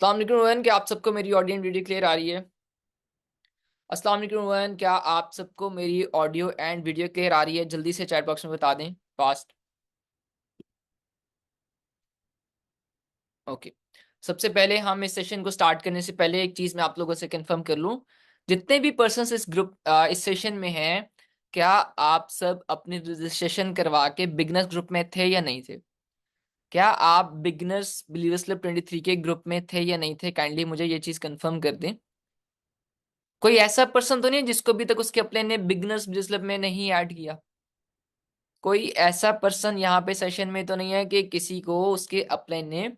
अस्सलाम वालेकुम रोहन, क्या आप सबको मेरी ऑडियो एंड वीडियो क्लियर आ रही है? अस्सलाम वालेकुम रोहन, क्या आप सबको मेरी ऑडियो एंड वीडियो क्लियर आ रही है? जल्दी से चैट बॉक्स में बता दें, फास्ट। ओके। सबसे पहले हम इस सेशन को स्टार्ट करने से पहले एक चीज मैं आप लोगों से कंफर्म कर लूं। जितने भी पर्सन्स इस सेशन में हैं, क्या आप सब अपनी रजिस्ट्रेशन करवा के बिगनर्स ग्रुप में थे या नहीं थे? क्या आप बिगनर्स बिलीवर्स क्लब 23 के ग्रुप में थे या नहीं थे? काइंडली मुझे ये चीज कंफर्म कर दें। कोई ऐसा पर्सन तो नहीं है जिसको अभी तक उसके अपने ने बिगनर्स क्लब में नहीं ऐड किया? कोई ऐसा पर्सन यहाँ पे सेशन में तो नहीं है कि किसी को उसके अपने ने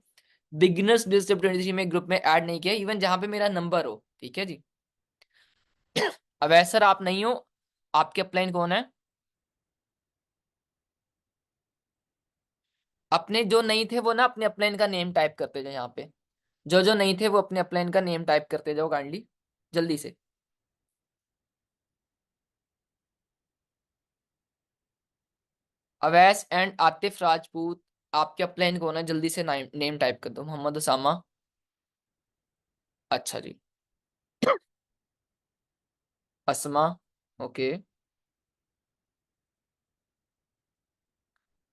बिगनर्स क्लब 23 में ग्रुप में ऐड नहीं किया, इवन जहां पे मेरा नंबर हो? ठीक है जी। अब ऐसा आप नहीं हो, आपके अपलाइन कौन है? अपने जो नहीं थे वो ना अपने अपलाइन का नेम टाइप करते जाओ यहाँ पे। जो जो नहीं थे वो अपने अपलाइन का नेम टाइप करते जाओ काइंडली, जल्दी से। अवैस एंड आतिफ राजपूत, आपके अपलाइन कौन है? जल्दी से नेम टाइप कर दो। मोहम्मद उसामा। अच्छा जी। असमा। ओके।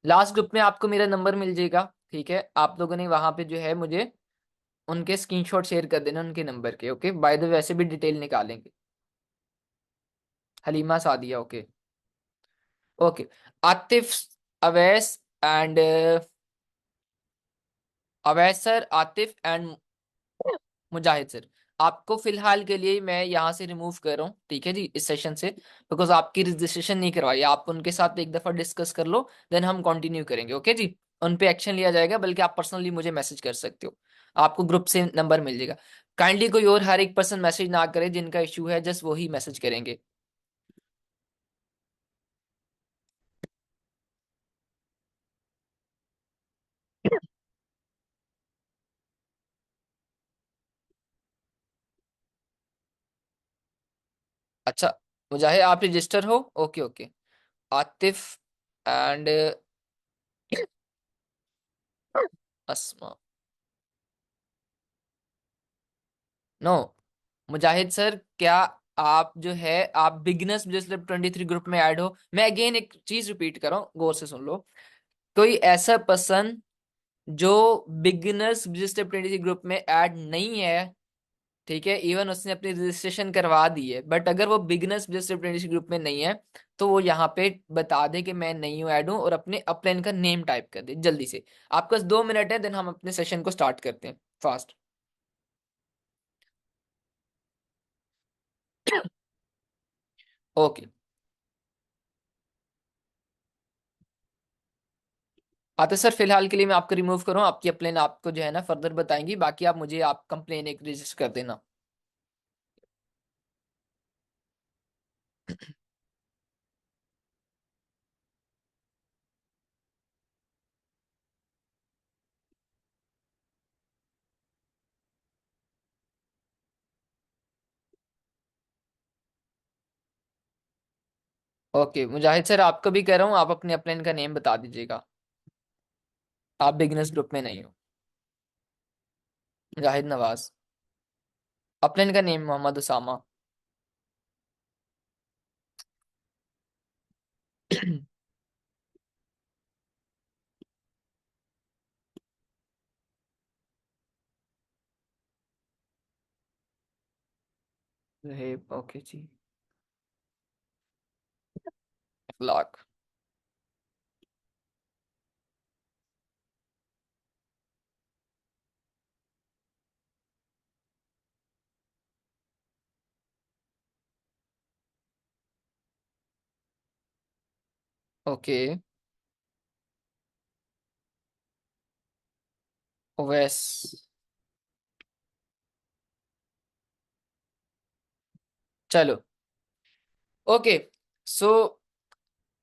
लास्ट ग्रुप में आपको मेरा नंबर मिल जाएगा। ठीक है, आप लोगों ने वहां पे जो है मुझे उनके स्क्रीनशॉट शेयर कर देना उनके नंबर के। ओके, बाय द वे वैसे भी डिटेल निकालेंगे। Halima Sadia. Okay. Okay. Atif, Awais and Awais sir, Atif and Mujahid sir, आपको फिलहाल के लिए मैं यहाँ से रिमूव कर रहा हूँ, ठीक है जी, इस सेशन से। बिकॉज आपकी रजिस्ट्रेशन नहीं करवाई। आप उनके साथ एक दफा डिस्कस कर लो, देन हम कंटिन्यू करेंगे। ओके जी। उन पे एक्शन लिया जाएगा, बल्कि आप पर्सनली मुझे मैसेज कर सकते हो। आपको ग्रुप से नंबर मिल जाएगा। काइंडली कोई और हर एक पर्सन मैसेज ना करे, जिनका इशू है जस्ट वही मैसेज करेंगे। अच्छा, मुजाहिद आप रजिस्टर हो? Okay okay. Atif and Asma. No, Mujahid sir, क्या आप जो है आप बिगनर्स बिजनेस 23 ग्रुप में ऐड हो? मैं अगेन एक चीज रिपीट कर रहा हूँ, गौर से सुन लो। कोई ऐसा पर्सन जो बिगनर्स बिजनेस 23 ग्रुप में ऐड नहीं है, ठीक है, इवन उसने अपनी रजिस्ट्रेशन करवा दी है, बट अगर वो बिगनर्स बिजनेस 23 ग्रुप में नहीं है, तो वो यहाँ पे बता दे कि मैं नहीं हूँ, ऐड हूँ, और अपने अपलाइन का नेम टाइप कर दे जल्दी से। आपके पास 2 मिनट है, देन हम अपने सेशन को स्टार्ट करते हैं, फास्ट। ओके। हाँ तो सर, फिलहाल के लिए मैं आपको रिमूव करूँ, आपकी अपलाइन आपको जो है ना फर्दर बताएंगी, बाकी आप मुझे आप कंप्लेन एक रजिस्टर कर देना। ओके मुजाहिद सर, आपको भी कह रहा हूँ, आप अपने अपलाइन का नेम बता दीजिएगा। आप बिगनर्स ग्रुप में नहीं हो। मुजाहिद नवाज। अपलाइन का नेम मोहम्मद उसामा। ओके जी। अखलाक। ओके। ओवैस। चलो। ओके। सो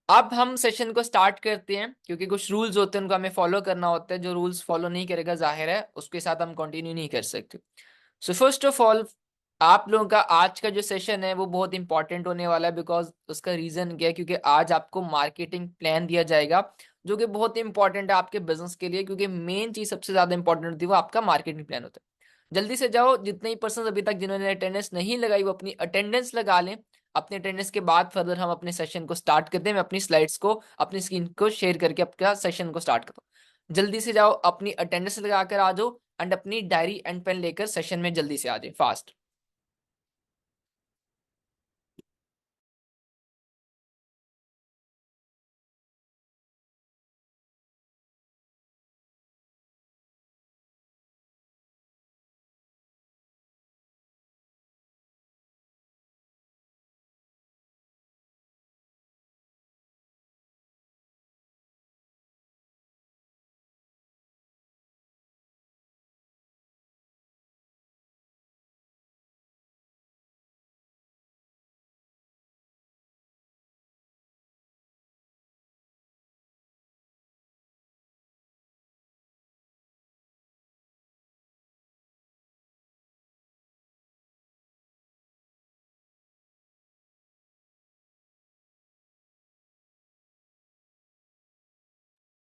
अब हम सेशन को स्टार्ट करते हैं, क्योंकि कुछ रूल्स होते हैं उनको हमें फॉलो करना होता है। जो रूल्स फॉलो नहीं करेगा, जाहिर है उसके साथ हम कंटिन्यू नहीं कर सकते। सो फर्स्ट ऑफ ऑल, आप लोगों का आज का जो सेशन है वो बहुत इंपॉर्टेंट होने वाला है। बिकॉज उसका रीजन क्या है? क्योंकि आज आपको मार्केटिंग प्लान दिया जाएगा, जो कि बहुत इंपॉर्टेंट है आपके बिजनेस के लिए। क्योंकि मेन चीज सबसे ज्यादा इंपॉर्टेंट होती है वो आपका मार्केटिंग प्लान होता है। जल्दी से जाओ, जितने ही पर्सन अभी तक जिन्होंने अटेंडेंस नहीं लगाई वो अपनी अटेंडेंस लगा लें। अपने अटेंडेंस के बाद फर्दर हम अपने सेशन को स्टार्ट करते हैं। मैं अपनी स्लाइड्स को, अपनी स्क्रीन को शेयर करके अपना सेशन को स्टार्ट करता हूँ। जल्दी से जाओ, अपनी अटेंडेंस लगा कर आ जाओ एंड अपनी डायरी एंड पेन लेकर सेशन में जल्दी से आ जाए, फास्ट।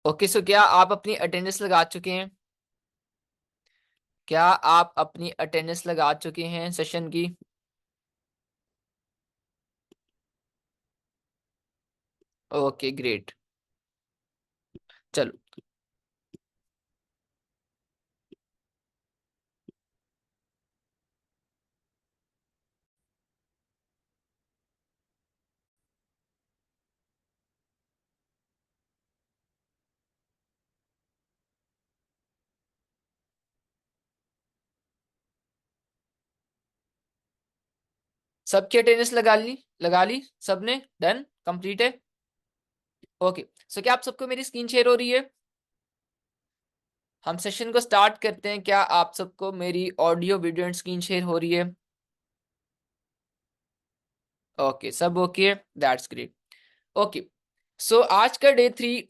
ओके, सो क्या आप अपनी अटेंडेंस लगा चुके हैं? क्या आप अपनी अटेंडेंस लगा चुके हैं सेशन की? Okay, great. चलो, सबकी अटेंडेंस लगा ली सबने? डन, कंप्लीट है। ओके, सो क्या आप सबको मेरी स्क्रीन शेयर हो रही है? हम सेशन को स्टार्ट करते हैं। क्या आप सबको मेरी audio video and screen share हो रही है? ओके, सब ओके, दैट्स ग्रेट। ओके, सो आज का डे 3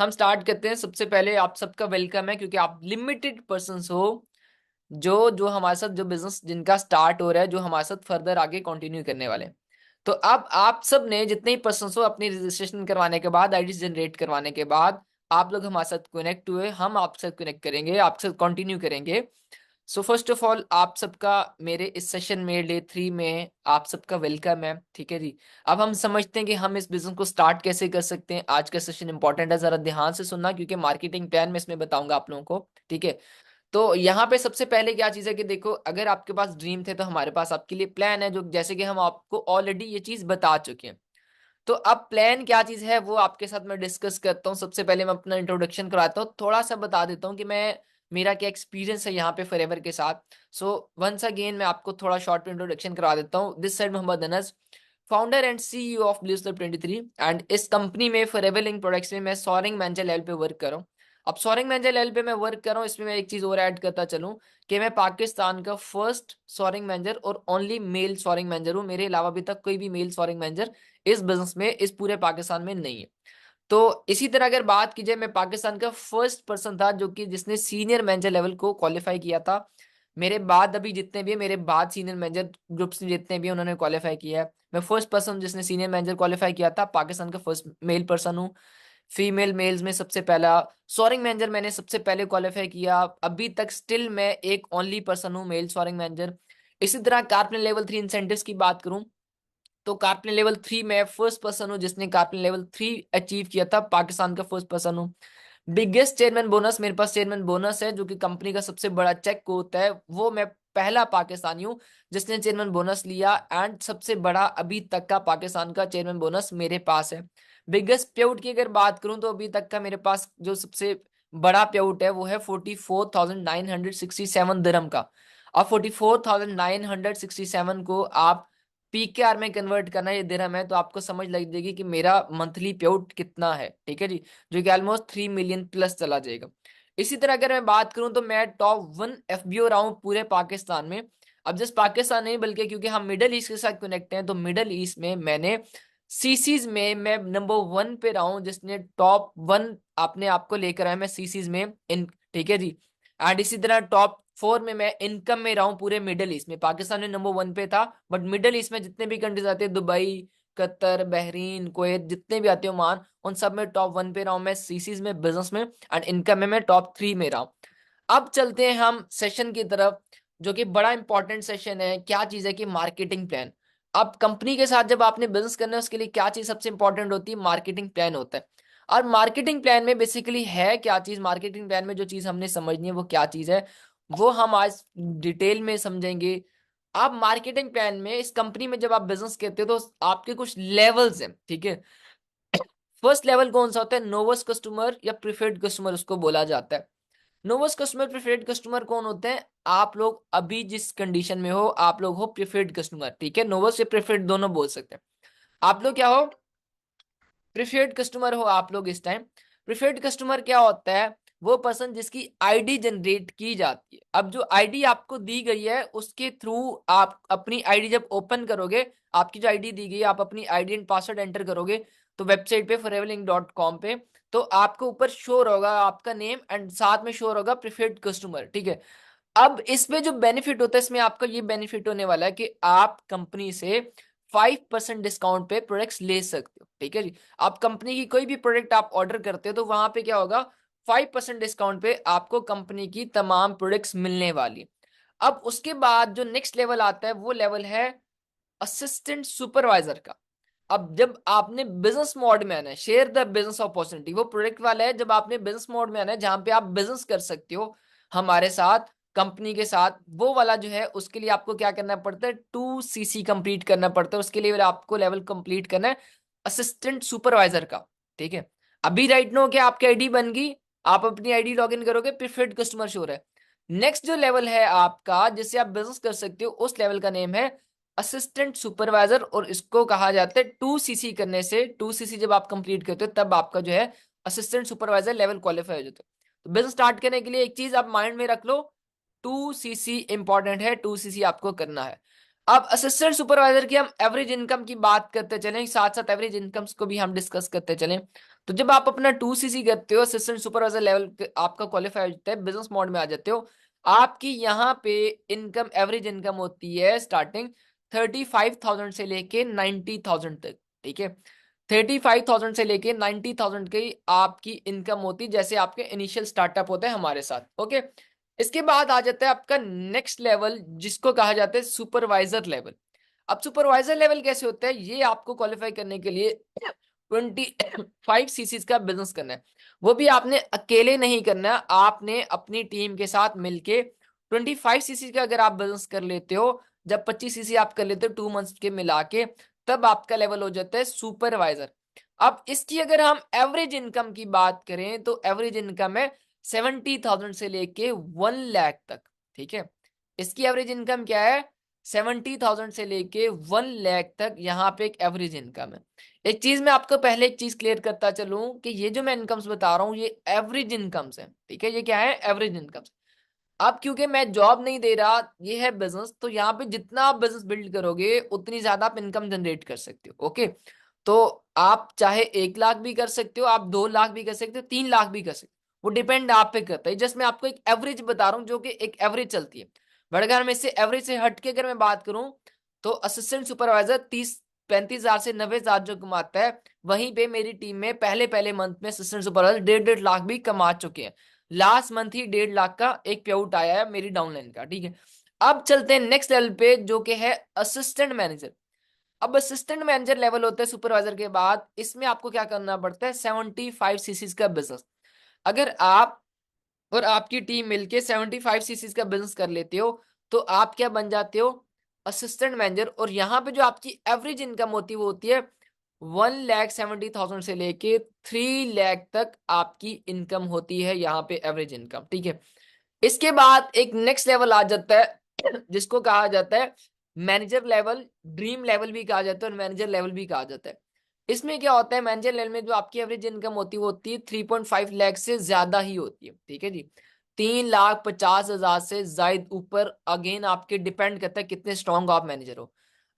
हम स्टार्ट करते हैं। सबसे पहले आप सबका वेलकम है, क्योंकि आप लिमिटेड पर्संस हो जो जो हमारे साथ, जो बिजनेस जिनका स्टार्ट हो रहा है, जो हमारे साथ फर्दर आगे कंटिन्यू करने वाले हैं। तो अब आप सब ने, जितने ही पर्संस हो, अपनी रजिस्ट्रेशन करवाने के बाद, आईडी जनरेट करवाने के बाद, आप लोग हमारे साथ कनेक्ट हुए। हम आपसे कनेक्ट करेंगे, आपसे कंटिन्यू करेंगे। सो फर्स्ट ऑफ ऑल, आप सबका मेरे इस सेशन में, डे 3 में आप सबका वेलकम है। ठीक है जी। अब हम समझते हैं कि हम इस बिजनेस को स्टार्ट कैसे कर सकते हैं। आज का सेशन इंपॉर्टेंट है, जरा ध्यान से सुनना, क्योंकि मार्केटिंग प्लान में इसमें बताऊंगा आप लोगों को। ठीक है। तो यहाँ पे सबसे पहले क्या चीज है कि देखो, अगर आपके पास ड्रीम थे तो हमारे पास आपके लिए प्लान है, जो जैसे कि हम आपको ऑलरेडी ये चीज बता चुके हैं। तो अब प्लान क्या चीज है वो आपके साथ मैं डिस्कस करता हूँ। सबसे पहले मैं अपना इंट्रोडक्शन कराता हूँ, थोड़ा सा बता देता हूँ कि मैं, मेरा क्या एक्सपीरियंस है यहाँ पे फॉरएवर के साथ। सो वंस अगेन मैं आपको थोड़ा शॉर्ट इंट्रोडक्शन करा देता हूँ। This side Mohammad Anas, founder and CEO of blues club 23। And इस कंपनी में, फॉरएवर लिंक प्रोडक्ट्स में, मैं सोअरिंग मेंटल लेवल पे वर्क कर रहा हूँ। अब सोअरिंग मेंटल लेवल पे मैं वर्क कर रहा हूँ, इसमें मैं एक चीज और ऐड करता चलूँ कि मैं पाकिस्तान का फर्स्ट सोअरिंग मैनेजर और ओनली मेल सोअरिंग मैनेजर हूँ। मेरे अलावा अभी तक कोई भी मेल सोअरिंग मैनेजर इस बिजनेस में, इस पूरे पाकिस्तान में नहीं है। तो इसी तरह अगर बात की जाए, मैं पाकिस्तान का फर्स्ट पर्सन था जो कि जिसने सीनियर मैनेजर लेवल को क्वालिफाई किया था। मेरे बाद अभी जितने भी है, मेरे बाद सीनियर मैनेजर ग्रुप्स में जितने भी हैं, उन्होंने क्वालिफाई किया है। मैं फर्स्ट पर्सन जिसने सीनियर मैनेजर क्वालिफाई किया था, पाकिस्तान का फर्स्ट मेल पर्सन हूँ। फीमेल मेल्स में सबसे पहला सोअरिंग मैनेजर मैंने सबसे पहले क्वालिफाई किया। अभी तक स्टिल मैं एक ओनली पर्सन हूँ मेल सोअरिंग मैनेजर। इसी तरह कारपेंटर लेवल 3 इंसेंटिव्स की बात करूं, तो कार्पन लेवल 3 में फर्स्ट पर्सन हूँ जिसने कार्पन लेवल 3 अचीव किया था। पाकिस्तान का फर्स्ट पर्सन हूँ। बिगेस्ट चेयरमैन बोनस, मेरे पास चेयरमैन बोनस है जो कि कंपनी का सबसे बड़ा चेक होता है, वो मैं पहला पाकिस्तानी हूँ जिसने चेयरमैन बोनस लिया। एंड सबसे बड़ा अभी तक का पाकिस्तान का चेयरमैन बोनस मेरे पास है। बिगेस्ट पे आउट की अगर बात करूं, तो अभी तक का मेरे पास जो सबसे बड़ा पे आउट है वो है 44,967 दिरहम का। अब 44,967 को आप पीकेआर में कन्वर्ट करना, ये दिरहम है, तो आपको समझ लग जाएगी कि मेरा मंथली पे आउट कितना है। ठीक है जी, जो कि ऑलमोस्ट 3 मिलियन प्लस चला जाएगा। इसी तरह अगर मैं बात करूं, तो मैं टॉप 1 एफबीओ रहा हूं पूरे पाकिस्तान में। अब जस्ट पाकिस्तान नहीं, बल्कि क्योंकि हम मिडल ईस्ट के साथ कनेक्ट हैं, तो मिडल ईस्ट में मैंने सीसीज में मैं नंबर 1 पे रहा हूं, जिसने टॉप 1 अपने आप को लेकर आया मैं सीसीज में इन। ठीक है जी। एंड इसी तरह टॉप 4 में मैं इनकम में रहा हूं पूरे मिडल ईस्ट में। पाकिस्तान में नंबर 1 पे था, बट मिडल ईस्ट में जितने भी कंट्रीज आते हैं, दुबई, कतर, बहरीन, कुवैत, जितने भी आते हैं, ओमान, उन सब में टॉप 1 पे रहा हूं मैं सीसीज में, बिजनेस में। एंड इनकम में मैं टॉप 3 में रहा हूं। अब चलते हैं हम सेशन की तरफ। जो कि बड़ा इंपॉर्टेंट सेशन है। क्या चीज है कि मार्केटिंग प्लान। अब कंपनी के साथ जब आपने बिजनेस करना है उसके लिए क्या चीज सबसे इंपॉर्टेंट होती है, मार्केटिंग प्लान होता है। और मार्केटिंग प्लान में बेसिकली है क्या चीज, मार्केटिंग प्लान में जो चीज हमने समझनी है वो क्या चीज है, वो हम आज डिटेल में समझेंगे। आप मार्केटिंग प्लान में इस कंपनी में जब आप बिजनेस करते हो तो आपके कुछ लेवल्स हैं, ठीक है। फर्स्ट लेवल कौन सा होता है, नोवस कस्टमर या प्रीफर्ड कस्टमर उसको बोला जाता है। नोवस कस्टमर प्रीफर्ड कस्टमर कौन होते हैं, आप लोग अभी जिस कंडीशन में हो आप लोग हो प्रीफर्ड कस्टमर, ठीक है। नोवस या प्रीफर्ड दोनों बोल सकते हैं। आप लोग क्या हो, प्रीफर्ड कस्टमर हो आप लोग इस टाइम। प्रीफर्ड कस्टमर क्या होता है, वो पर्सन जिसकी आईडी जनरेट की जाती है। अब जो आईडी आपको दी गई है उसके थ्रू आप अपनी आईडी जब ओपन करोगे, आपकी जो आईडी दी गई है आप अपनी आईडी एंड पासवर्ड एंटर करोगे तो वेबसाइट पे foreverlink.com पे, तो आपको ऊपर शो होगा आपका नेम एंड साथ में शो होगा प्रीफर्ड कस्टमर, ठीक है। अब इसमें जो बेनिफिट होता है, इसमें आपका ये बेनिफिट होने वाला है कि आप कंपनी से 5% डिस्काउंट पे प्रोडक्ट्स ले सकते हो, ठीक है जी। आप कंपनी की कोई भी प्रोडक्ट आप ऑर्डर करते हो तो वहां पे क्या होगा, 5% डिस्काउंट पे आपको कंपनी की तमाम प्रोडक्ट्स मिलने वाली। अब उसके बाद जो नेक्स्ट लेवल आता है वो लेवल है असिस्टेंट सुपरवाइजर का। अब जब आपने बिजनेस मोड में आना है, शेयर द बिजनेस अपॉर्चुनिटी, वो प्रोडक्ट वाला है जब आपने बिजनेस मोड में आना है जहां पे आप बिजनेस कर सकते हो हमारे साथ, कंपनी के साथ, वो वाला जो है उसके लिए आपको क्या करना पड़ता है, 2cc कंप्लीट करना पड़ता है। उसके लिए आपको लेवल कंप्लीट करना है असिस्टेंट सुपरवाइजर का, ठीक है। अभी राइट नो क्या आपकी आईडी बन गई, आप अपनी आईडी लॉगिन करोगे, प्रीफर्ड कस्टमर शो है। नेक्स्ट जो लेवल है आपका जिससे आप बिजनेस कर सकते हो उस लेवल का नेम है असिस्टेंट सुपरवाइजर, और इसको कहा जाता है 2cc करने से, 2cc जब आप कंप्लीट करते हो तब आपका जो है असिस्टेंट सुपरवाइजर लेवल क्वालिफाई हो जाता है। तो बिजनेस स्टार्ट करने के लिए एक चीज आप माइंड में रख लो, 2cc इंपॉर्टेंट है, 2cc आपको करना है। अब असिस्टेंट सुपरवाइजर की हम एवरेज इनकम की बात करते चलें, साथ साथ एवरेज इनकम्स को भी हम डिस्कस करते चलें। तो जब आप अपना 2cc करते हो, असिस्टेंट सुपरवाइजर लेवल आपका क्वालिफाई हो जाता है, बिजनेस मोड में आ जाते हो, आपकी यहाँ पे इनकम, एवरेज इनकम होती है स्टार्टिंग 35,000 से लेके 90,000 तक, ठीक है। 35,000 से लेके 90,000 की आपकी इनकम होती जैसे आपके इनिशियल स्टार्टअप होते हैं हमारे साथ, ओके। इसके बाद आ जाता है आपका नेक्स्ट लेवल जिसको कहा जाता है सुपरवाइजर लेवल। अब सुपरवाइजर लेवल कैसे होता है, ये आपको क्वालिफाई करने के लिए 25 cc का बिजनेस करना है। वो भी आपने अकेले नहीं करना, आपने अपनी टीम के साथ मिलके 25 cc का अगर आप बिजनेस कर लेते हो, जब 25 cc आप कर लेते हो 2 मंथ्स के मिला के, तब आपका लेवल हो जाता है सुपरवाइजर। अब इसकी अगर हम एवरेज इनकम की बात करें तो एवरेज इनकम है 70,000 से लेके 1 लाख तक, ठीक है। इसकी एवरेज इनकम क्या है, 70,000 से लेके 1 लाख तक यहाँ पे एक एवरेज इनकम है। एक चीज मैं आपको पहले एक चीज क्लियर करता चलूं कि ये जो मैं इनकम्स बता रहा हूँ ये एवरेज इनकम्स है, ठीक है। ये क्या है, एवरेज इनकम्स। अब क्योंकि मैं जॉब नहीं दे रहा, ये है बिजनेस, तो यहाँ पे जितना आप बिजनेस बिल्ड करोगे उतनी ज्यादा आप इनकम जनरेट कर सकते हो, ओके। तो आप चाहे 1 लाख भी कर सकते हो, आप 2 लाख भी कर सकते हो, 3 लाख भी कर सकते हो, वो डिपेंड आप पे करता है। जस्ट मैं आपको एक एवरेज बता रहा हूँ जो कि एक एवरेज चलती है। बट अगर मैं इससे एवरेज से हट के अगर मैं बात करूं तो असिस्टेंट सुपरवाइजर 35,000 से 90,000 जो कमाता है, वहीं पे मेरी टीम में पहले पहले मंथ में असिस्टेंट सुपरवाइजर 1.5 लाख भी कमा चुके हैं। लास्ट मंथ ही 1.5 लाख का एक पे आउट आया है मेरी डाउनलाइन का, ठीक है। अब चलते हैं नेक्स्ट लेवल पे जो कि है असिस्टेंट मैनेजर। अब असिस्टेंट मैनेजर लेवल होता है सुपरवाइजर के बाद, इसमें आपको क्या करना पड़ता है, 75 cc का बिजनेस। अगर आप और आपकी टीम मिलके 75 cc का बिजनेस कर लेते हो तो आप क्या बन जाते हो, असिस्टेंट मैनेजर। और यहाँ पे जो आपकी एवरेज इनकम होती है वो होती है 1,70,000 से लेके 3 लाख तक आपकी इनकम होती है यहाँ पे एवरेज इनकम, ठीक है। इसके बाद एक नेक्स्ट लेवल आ जाता है जिसको कहा जाता है मैनेजर लेवल, ड्रीम लेवल भी कहा जाता है और मैनेजर लेवल भी कहा जाता है। इसमें क्या होता है, मैनेजर लेवल में जो आपकी एवरेज इनकम होती है वो होती है 3.5 लाख से ज्यादा ही होती है, ठीक है जी। 3,50,000 से जायद ऊपर, अगेन आपके डिपेंड करता है कितने स्ट्रॉन्ग आप मैनेजर हो।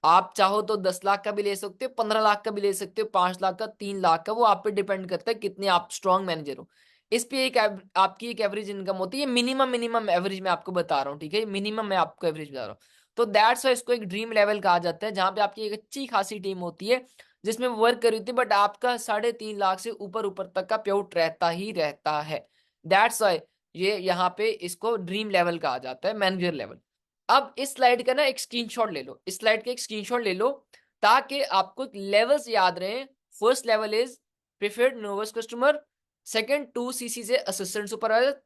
आप चाहो तो 10 लाख का भी ले सकते हो, 15 लाख का भी ले सकते हो, 5 लाख का, 3 लाख का, वो आप पे डिपेंड करता है कितने आप स्ट्रॉन्ग मैनेजर हो। इस पे एक आपकी एक एवरेज इनकम होती है, मिनिमम मिनिमम एवरेज मैं आपको बता रहा हूँ, ठीक है। मिनिमम मैं आपको एवरेज बता रहा हूँ। तो दैट्स वाई इसको एक ड्रीम लेवल कहा जाता है जहां पे आपकी एक अच्छी खासी टीम होती है जिसमें वर्क करी थी, बट आपका 3.5 लाख से ऊपर ऊपर तक का पे आउट रहता ही रहता है। दैट्स वाई ये यहाँ पे इसको ड्रीम लेवल कहा जाता है, मैनेजर लेवल। अब इस स्लाइड का ना एक स्क्रीनशॉट ले लो, इस स्लाइड का एक स्क्रीनशॉट ले लो ताकि आपको लेवल्स याद रहे। First level is preferred novus customer, second 2 CC से असिस्टेंट सुपरवाइजर,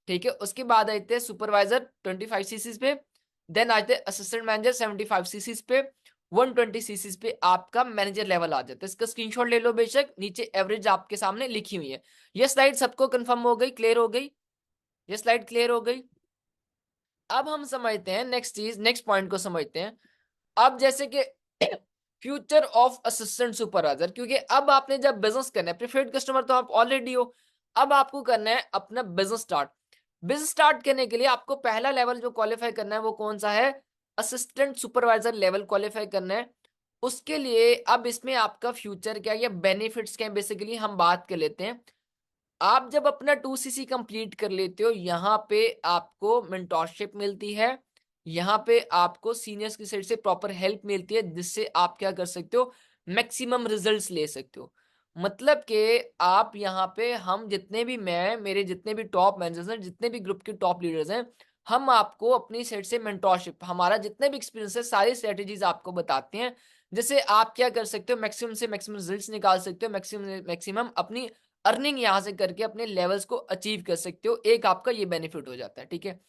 ठीक है। उसके बाद आते हैं सुपरवाइजर 25 सीसी पे, देन आते हैं असिस्टेंट मैनेजर 75 सीसी पे, 120 सीसी पे आपका मैनेजर लेवल आ जाता है। इसका स्क्रीनशॉट ले लो, बेशक नीचे एवरेज आपके सामने लिखी हुई है। ये स्लाइड सबको कंफर्म हो गई, क्लियर हो गई? ये स्लाइड क्लियर हो गई? अब हम समझते हैं नेक्स्ट चीज, नेक्स्ट पॉइंट को समझते हैं। अब जैसे कि फ्यूचर ऑफ असिस्टेंट सुपरवाइजर, क्योंकि अब आपने जब बिजनेस करना है, प्रीफर्ड कस्टमर तो आप ऑलरेडी हो, अब आपको करना है अपना बिजनेस स्टार्ट। बिजनेस स्टार्ट करने के लिए आपको पहला लेवल जो क्वालिफाई करना है वो कौन सा है? असिस्टेंट सुपरवाइजर लेवल क्वालिफाई करना है। उसके लिए अब इसमें आपका फ्यूचर क्या है या बेनिफिट्स क्या है, बेसिकली हम बात कर लेते हैं। आप जब अपना 2 सीसी कंप्लीट कर लेते हो, यहाँ पे आपको मेंटोरशिप मिलती है, यहाँ पे आपको सीनियर्स की साइड से प्रॉपर हेल्प मिलती है, जिससे आप क्या कर सकते हो, मैक्सिमम रिजल्ट्स ले सकते हो। मतलब कि आप यहाँ पे, हम जितने भी, मैं, मेरे जितने भी टॉप मैनेजर्स हैं, जितने भी ग्रुप के टॉप लीडर्स हैं, हम आपको अपनी साइड से मेंटोरशिप, हमारा जितने भी एक्सपीरियंस है, सारी स्ट्रेटेजीज आपको बताते हैं, जैसे आप क्या कर सकते हो, मैक्सिमम से मैक्सिमम रिजल्ट्स निकाल सकते हो, मैक्सिमम मैक्सिमम अपनी अर्निंग यहाँ से करके अपने लेवल्स को अचीव कर सकते हो। एक आपका ये बेनिफिट हो जाता है, ठीक है।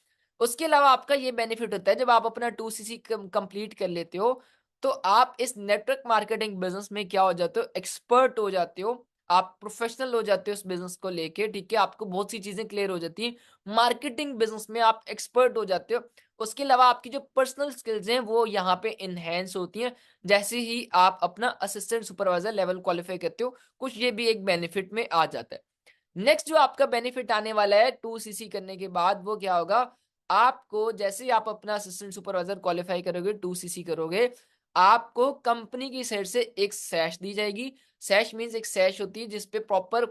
उसके अलावा आपका ये बेनिफिट होता है, जब आप अपना 2 सीसी कंप्लीट कर लेते हो, तो आप इस नेटवर्क मार्केटिंग बिजनेस में क्या हो जाते हो, एक्सपर्ट हो जाते हो, आप प्रोफेशनल हो जाते हो इस बिजनेस को लेके, ठीक है। आपको बहुत सी चीजें क्लियर हो जाती हैं, मार्केटिंग बिजनेस में आप एक्सपर्ट हो जाते हो। उसके अलावा आपकी जो पर्सनल स्किल्स हैं वो यहाँ पे इनहेंस होती हैं, जैसे ही आप अपना असिस्टेंट सुपरवाइजर लेवल क्वालिफाई करते हो। कुछ ये भी एक बेनिफिट में आ जाता है। नेक्स्ट जो आपका बेनिफिट आने वाला है 2 सीसी करने के बाद, वो क्या होगा, आपको जैसे ही आप अपना असिस्टेंट सुपरवाइजर क्वालिफाई करोगे, 2 सीसी करोगे, आपको कंपनी की साइड से एक सैश दी जाएगी। सैश मींस एक सैश होती है जिसपे प्रॉपर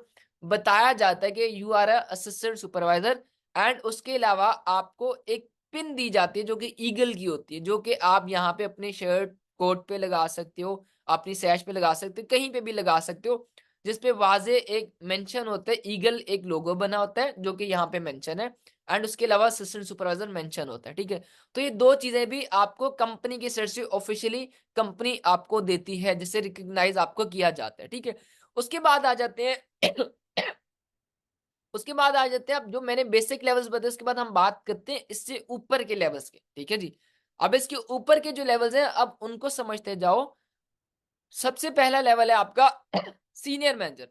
बताया जाता है कि you are a assistant supervisor. And उसके अलावा आपको एक पिन दी जाती है जो कि ईगल की होती है, जो कि आप यहाँ पे अपने शर्ट कोट पे लगा सकते हो, अपनी सैश पे लगा सकते हो, कहीं पे भी लगा सकते हो, जिसपे वाज़े एक मेंशन होता है, ईगल एक लोगो बना होता है जो कि यहाँ पे मेंशन है। एंड उसके अलावा असिस्टेंट सुपरवाइजर मेंशन होता है, ठीक है। तो ये दो चीजें भी आपको कंपनी की साइड से ऑफिशियली कंपनी आपको देती है, जिससे रिकॉग्नाइज आपको किया जाता है, ठीक है। उसके बाद आ जाते हैं उसके बाद आ जाते हैं, अब जो मैंने बेसिक लेवल्स बताए, उसके बाद हम बात करते हैं इससे ऊपर के लेवल्स की, ठीक है जी। अब इसके ऊपर के जो लेवल्स हैं, अब उनको समझते जाओ। सबसे पहला लेवल है आपका सीनियर मैनेजर।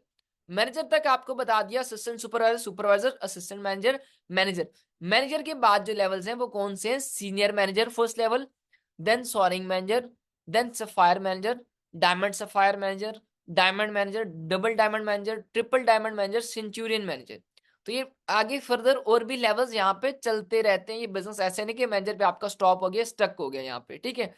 मैनेजर तक आपको बता दिया, assistant supervisor, supervisor, assistant manager, manager. Manager के बाद जो लेवल्स हैं वो कौन से हैं? Senior manager first level, then soaring manager, then sapphire manager, diamond sapphire manager, diamond manager, double diamond manager, triple diamond manager, centurion manager. तो ये आगे फर्दर और भी लेवल्स यहाँ पे चलते रहते हैं। ये बिजनेस ऐसे नहीं कि मैनेजर पे आपका स्टॉप हो गया, स्टक हो गया यहाँ पे, ठीक है।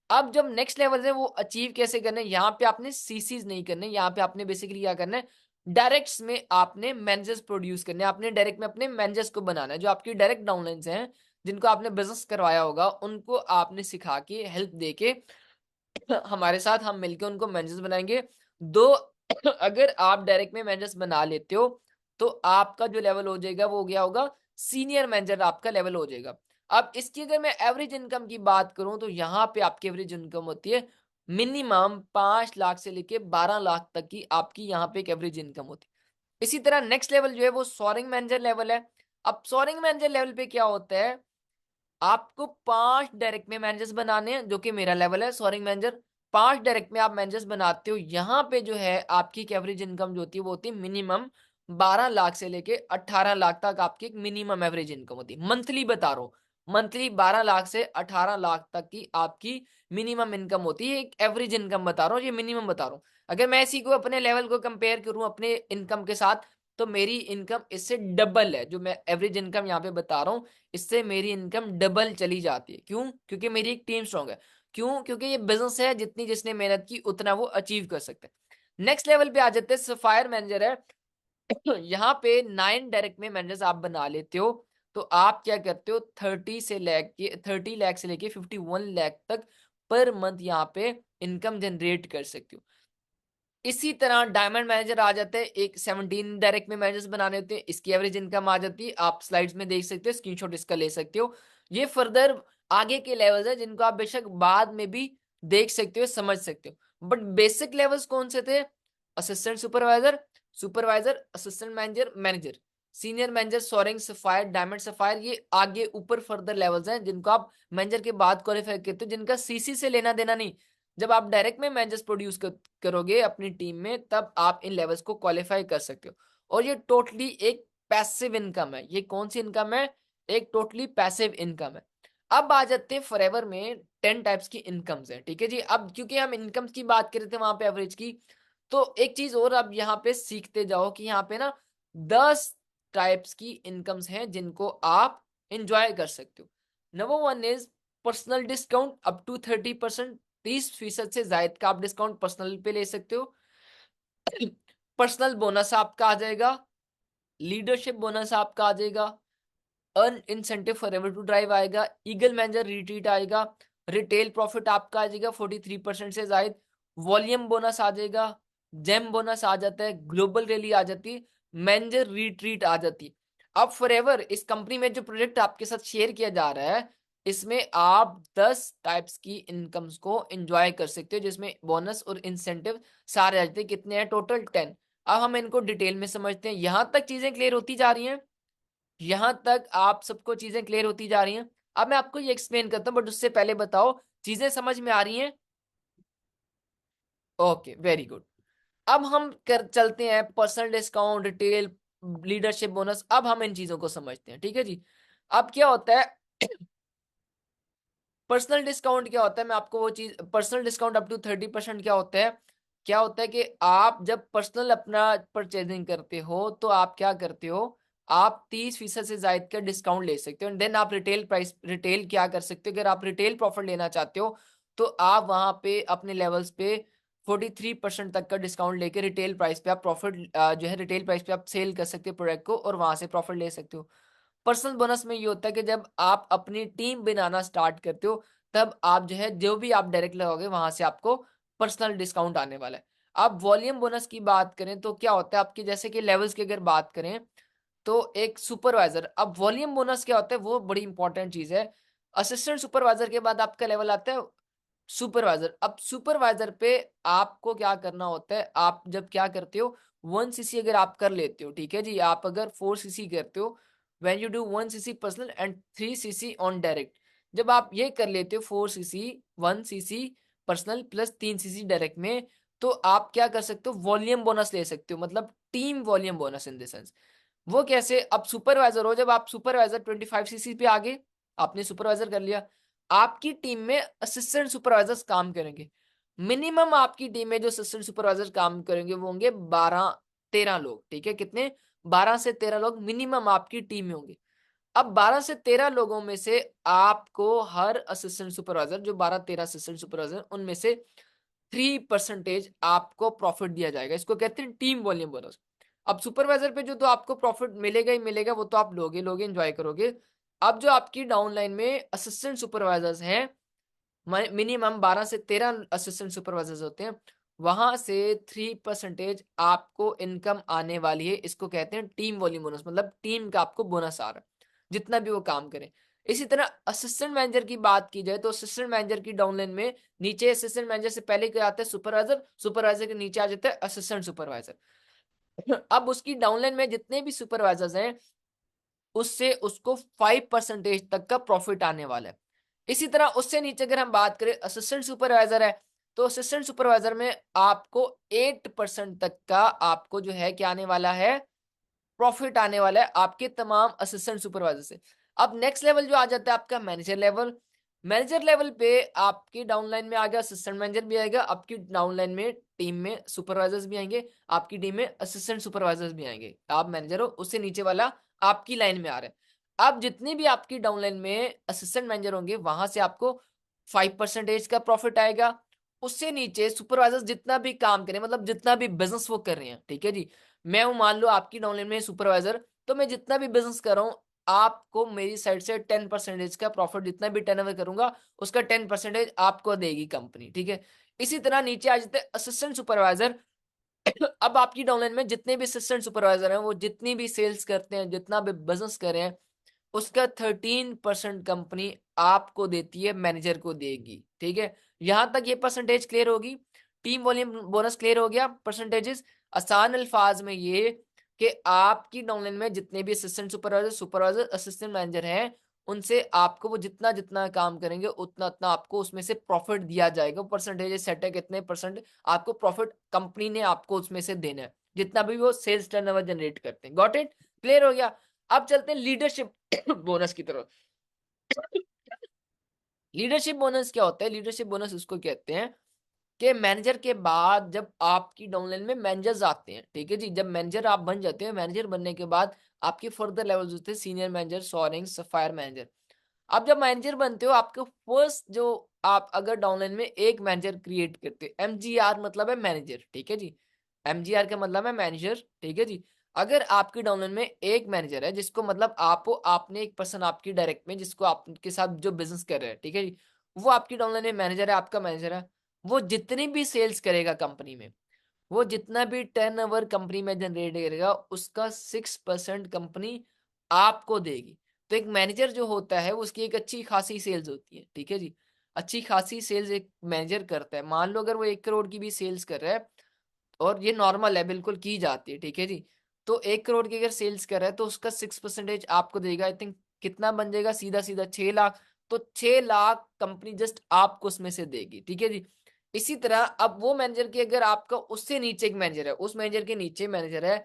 अब जब नेक्स्ट लेवल है वो अचीव कैसे करना है, यहाँ पे आपने सीसीज नहीं करने, यहाँ पे आपने बेसिकली क्या करना है, डायरेक्ट्स में आपने मैनेजर्स प्रोड्यूस करने हैं, आपने डायरेक्ट में अपने मैनेजर्स को बनाना है। जो आपकी डायरेक्ट डाउनलाइंस हैं, जिनको आपने बिजनेस करवाया होगा, उनको आपने सिखा के, हेल्प देके हमारे साथ हम मिलकर उनको मैनेजर्स बनाएंगे। दो अगर आप डायरेक्ट में मैनेजर्स बना लेते हो, तो आपका जो लेवल हो जाएगा वो क्या होगा, सीनियर मैनेजर आपका लेवल हो जाएगा। अब इसकी अगर मैं एवरेज इनकम की बात करूं, तो यहाँ पे आपकी एवरेज इनकम होती है मिनिमम 5 लाख से लेके 12 लाख तक की, आपकी यहाँ पे एक एवरेज इनकम होती है। इसी तरह नेक्स्ट लेवल जो है वो सोअरिंग मैनेजर लेवल है। अब सोअरिंग मैनेजर लेवल पे क्या होता है, आपको 5 डायरेक्ट में मैनेजर्स बनाने हैं, जो कि मेरा लेवल है सोअरिंग मैनेजर। 5 डायरेक्ट में आप मैनेजर्स बनाते हो, यहाँ पे जो है आपकी एवरेज इनकम जो होती है वो होती है मिनिमम 12 लाख से लेके 18 लाख तक आपकी एक मिनिमम एवरेज इनकम होती है। मंथली बता रहा हूँ, मंथली 12 लाख से 18 लाख तक की आपकी मिनिमम इनकम होती है। एक एवरेज इनकम बता रहा हूँ, ये मिनिमम बता रहा हूँ। अगर मैं इसी को अपने लेवल को कंपेयर करूँ अपने इनकम के साथ, तो मेरी इनकम इससे डबल है। जो मैं एवरेज इनकम यहाँ पे बता रहा हूँ, इससे मेरी इनकम डबल चली जाती है। क्यों? क्योंकि मेरी एक टीम स्ट्रांग है। क्यों? क्योंकि ये बिजनेस है, जितनी जिसने मेहनत की उतना वो अचीव कर सकते हैं। नेक्स्ट लेवल पे आ जाते हैं, सफायर मैनेजर है। यहाँ पे 9 डायरेक्ट में मैनेजर्स आप बना लेते हो, तो आप क्या करते हो, 30 लाख से लेके 51 लाख तक पर मंथ यहाँ पे इनकम जनरेट कर सकते हो। इसी तरह डायमंड मैनेजर आ जाते हैं, एक 17 डायरेक्ट में मैनेजर्स बनाने होते हैं, इसकी एवरेज इनकम आ जाती है, आप स्लाइड्स में देख सकते हो, स्क्रीनशॉट इसका ले सकते हो। ये फर्दर आगे के लेवल्स हैं जिनको आप बेशक बाद में भी देख सकते हो, समझ सकते हो, बट बेसिक लेवल्स कौन से थे? Assistant supervisor, supervisor, assistant manager, manager, senior manager, soaring sapphire, diamond sapphire, ये आगे ऊपर फर्दर लेवल्स हैं जिनको आप मैनेजर के बाद क्वालिफाई करते हो, जिनका सीसी से लेना देना नहीं। जब आप डायरेक्ट में मैनेजर्स प्रोड्यूस करोगे अपनी टीम में, तब आप इन लेवल्स को क्वालिफाई कर सकते हो। और ये टोटली एक पैसिव इनकम है। ये कौन सी इनकम है? एक टोटली पैसिव इनकम है। अब आ जाते हैं फॉरएवर में 10 टाइप्स की इनकम्स हैं, ठीक है जी। अब क्योंकि हम इनकम्स की बात कर रहे थे वहां पे एवरेज की, तो एक चीज और अब यहाँ पे सीखते जाओ कि यहाँ पे ना 10 टाइप्स की इनकम्स हैं जिनको आप एंजॉय कर सकते हो। Number 1 is personal discount up to 30%। 30% से ज्यादा का आप डिस्काउंट पर्सनल पे ले सकते हो। पर्सनल बोनस आपका आ जाएगा, लीडरशिप बोनस आपका आ जाएगा, earn incentive for ever to drive आएगा, ईगल मैनेजर रिट्रीट आएगा, रिटेल प्रॉफिट आपका आ जाएगा 43% से ज्यादा, वॉल्यूम बोनस आ जाएगा, जेम बोनस आ जाता है, ग्लोबल रैली आ जाती है, मैनेजर रिट्रीट आ जाती है। अब फॉर एवर इस कंपनी में जो प्रोजेक्ट आपके साथ शेयर किया जा रहा है, इसमें आप 10 टाइप्स की इनकम्स को एंजॉय कर सकते हो, जिसमें बोनस और इंसेंटिव सारे आ जाते हैं। कितने हैं? टोटल 10। अब हम इनको डिटेल में समझते हैं। यहां तक चीजें क्लियर होती जा रही हैं? यहां तक आप सबको चीजें क्लियर होती जा रही हैं? अब मैं आपको ये एक्सप्लेन करता हूँ, बट उससे पहले बताओ चीजें समझ में आ रही हैं? Okay, very good. अब हम कर चलते हैं personal discount, retail, leadership bonus. अब हम इन चीजों को समझते हैं, ठीक है जी। अब क्या होता है? पर्सनल डिस्काउंट क्या होता है? मैं आपको वो चीज, पर्सनल डिस्काउंट अप टू 30% क्या होता है? क्या होता है कि आप जब पर्सनल अपना परचेजिंग करते हो, तो आप क्या करते हो? आप 30% से ज्यादा का डिस्काउंट ले सकते हो। देन आप रिटेल प्राइस, रिटेल क्या कर सकते हो? अगर आप रिटेल प्रॉफिट लेना चाहते हो, तो आप वहां पे अपने लेवल्स पे 43% तक का डिस्काउंट लेके रिटेल प्राइस पे आप प्रॉफिट, जो है रिटेल प्राइस पे आप सेल कर सकते हो प्रोडक्ट को, और वहां से प्रॉफिट ले सकते हो। पर्सनल बोनस में ये होता है कि जब आप अपनी टीम बनाना स्टार्ट करते हो, तब आप जो है, जो भी आप डायरेक्ट लगाओगे वहां से आपको पर्सनल डिस्काउंट आने वाला है। अब वॉल्यूम बोनस की बात करें तो क्या होता है आपकी, जैसे कि लेवल्स की अगर बात करें, तो एक सुपरवाइजर, अब वॉल्यूम बोनस क्या होता है, वो बड़ी इंपॉर्टेंट चीज है। असिस्टेंट सुपरवाइजर के बाद आपका लेवल आता है सुपरवाइजर। अब सुपरवाइजर पे आपको क्या करना होता है? आप जब क्या करते हो, 1 cc अगर आप कर लेते हो, ठीक है जी, आप अगर 4 cc करते हो, when you do 1 cc personal and 3 cc on direct, जब आप ये कर लेते हो 4 cc, 1 cc personal plus 3 cc direct में, तो आप क्या कर सकते हो? वॉल्यूम बोनस ले सकते हो, मतलब team volume bonus in the sense. वो कैसे? अब सुपरवाइजर हो, जब आप सुपरवाइजर 25 cc पे आगे, आपने सुपरवाइजर कर लिया, आपकी टीम में असिस्टेंट सुपरवाइजर्स काम करेंगे। मिनिमम आपकी टीम में जो असिस्टेंट सुपरवाइजर काम करेंगे वो होंगे 12-13 लोग, ठीक है? कितने? 12 से 13 लोग मिनिमम आपकी टीम में होंगे। अब 12 से 13 लोगों में से आपको हर असिस्टेंट सुपरवाइजर, जो 12-13 असिस्टेंट सुपरवाइजर, उनमें से 3% आपको प्रॉफिट दिया जाएगा। इसको कहते हैं टीम वॉल्यूम बोनस। अब सुपरवाइजर पे जो तो आपको प्रॉफिट मिलेगा ही मिलेगा, वो तो आप लोगे एंजॉय करोगे। अब जो आपकी डाउनलाइन में असिस्टेंट सुपरवाइजर्स हैं, मिनिमम 12 से 13 असिस्टेंट सुपरवाइजर्स होते हैं, वहां से 3% आपको इनकम आने वाली है। इसको कहते हैं टीम वॉल्यूम बोनस, मतलब टीम का आपको बोनस आ रहा है जितना भी वो काम करें। इसी तरह असिस्टेंट मैनेजर की बात की जाए, तो असिस्टेंट मैनेजर की डाउनलाइन में नीचे असिस्टेंट मैनेजर से पहले क्या आता है? सुपरवाइजर। सुपरवाइजर के नीचे आ जाता है असिस्टेंट सुपरवाइजर। अब उसकी डाउनलाइन में जितने भी सुपरवाइजर्स हैं, उससे उसको 5% तक का प्रॉफिट आने वाला है। इसी तरह उससे नीचे अगर हम बात करें, असिस्टेंट सुपरवाइजर है, तो असिस्टेंट सुपरवाइजर में आपको 8% तक का आपको जो है क्या आने वाला है? प्रॉफिट आने वाला है आपके तमाम असिस्टेंट सुपरवाइजर से। अब नेक्स्ट लेवल जो आ जाता है आपका मैनेजर लेवल। मैनेजर लेवल पे आपकी डाउनलाइन में आ गया असिस्टेंट मैनेजर भी आएगा, आपकी डाउनलाइन में टीम में सुपरवाइजर्स भी आएंगे, आपकी टीम में असिस्टेंट सुपरवाइजर्स भी आएंगे। आप मैनेजर हो, उससे नीचे वाला आपकी लाइन में आ रहा है। अब जितनी भी आपकी डाउनलाइन में असिस्टेंट मैनेजर होंगे, वहां से आपको 5% का प्रॉफिट आएगा। उससे नीचे सुपरवाइजर्स जितना भी काम करें, मतलब जितना भी बिजनेस वो कर रहे हैं, ठीक है जी, मैं हूं मान लो आपकी डाउनलाइन में सुपरवाइजर, तो मैं जितना भी बिजनेस कर रहा हूं, आपको मेरी साइड से 10% का प्रॉफिट, जितना भी टर्नओवर करूंगा उसका 10% आपको देगी कंपनी, ठीक है? इसी तरह नीचे आ जाते हैं असिस्टेंट सुपरवाइजर। अब आपकी डाउनलाइन में जितने भी असिस्टेंट सुपरवाइजर हैं, वो जितनी भी सेल्स करते हैं, जितना भी बिजनेस कर रहे हैं, उसका 13% कंपनी आपको देती है मैनेजर को देगी, ठीक है। यहाँ तक ये परसेंटेज क्लियर होगी। टीम वॉल्यूम बोनस क्लियर हो गया। परसेंटेजेस आसान अल्फाज में ये कि आपकी डाउनलाइन में जितने भी assistant supervisor, supervisor, assistant manager हैं, उनसे आपको वो जितना जितना काम करेंगे उतना उतना आपको उसमें से प्रॉफिट दिया जाएगा। परसेंटेज सेट है कितने परसेंट आपको प्रॉफिट कंपनी ने आपको उसमें से देना है, जितना भी वो सेल्स टर्नओवर जनरेट करते हैं। Got it? क्लियर हो गया। अब चलते हैं लीडरशिप बोनस की तरफ। लीडरशिप बोनस क्या होता है? लीडरशिप बोनस उसको कहते हैं कि मैनेजर के बाद जब आपकी डाउनलाइन में मैनेजर्स आते हैं, ठीक है जी, जब मैनेजर आप बन जाते हैं, मैनेजर बनने के बाद आपके फर्दर लेवल्स होते हैं senior manager, soaring, sapphire manager. आप जब मैनेजर बनते हो, आपको फर्स्ट जो आप अगर डाउनलाइन में एक मैनेजर क्रिएट करते हो, एमजीआर मतलब है मैनेजर, ठीक है जी, एमजीआर का मतलब है मैनेजर, ठीक है जी। अगर आपकी डाउनलाइन में एक मैनेजर है, जिसको मतलब आपको आपने एक पर्सन आपकी डायरेक्ट में जिसको आपके साथ जो बिजनेस कर रहे हैं, ठीक है जी, वो आपकी डाउनलाइन में मैनेजर है, आपका मैनेजर है। वो जितनी भी सेल्स करेगा कंपनी में, वो जितना भी टर्नओवर कंपनी में जनरेट करेगा, उसका 6% कंपनी आपको देगी। तो एक मैनेजर जो होता है उसकी एक अच्छी खासी सेल्स होती है, ठीक है जी। अच्छी खासी सेल्स एक मैनेजर करता है। मान लो अगर वो 1 करोड़ की भी सेल्स कर रहा है, और ये नॉर्मल है, बिल्कुल की जाती है, ठीक है जी। तो 1 करोड़ की अगर सेल्स कर रहा है तो उसका 6% आपको देगा। आई थिंक कितना बन जाएगा, सीधा-सीधा 6 लाख। तो 6 लाख कंपनी जस्ट आपको उसमें से देगी, ठीक है जी। इसी तरह अब वो मैनेजर की अगर आपका उससे नीचे एक मैनेजर है, उस मैनेजर के नीचे मैनेजर है,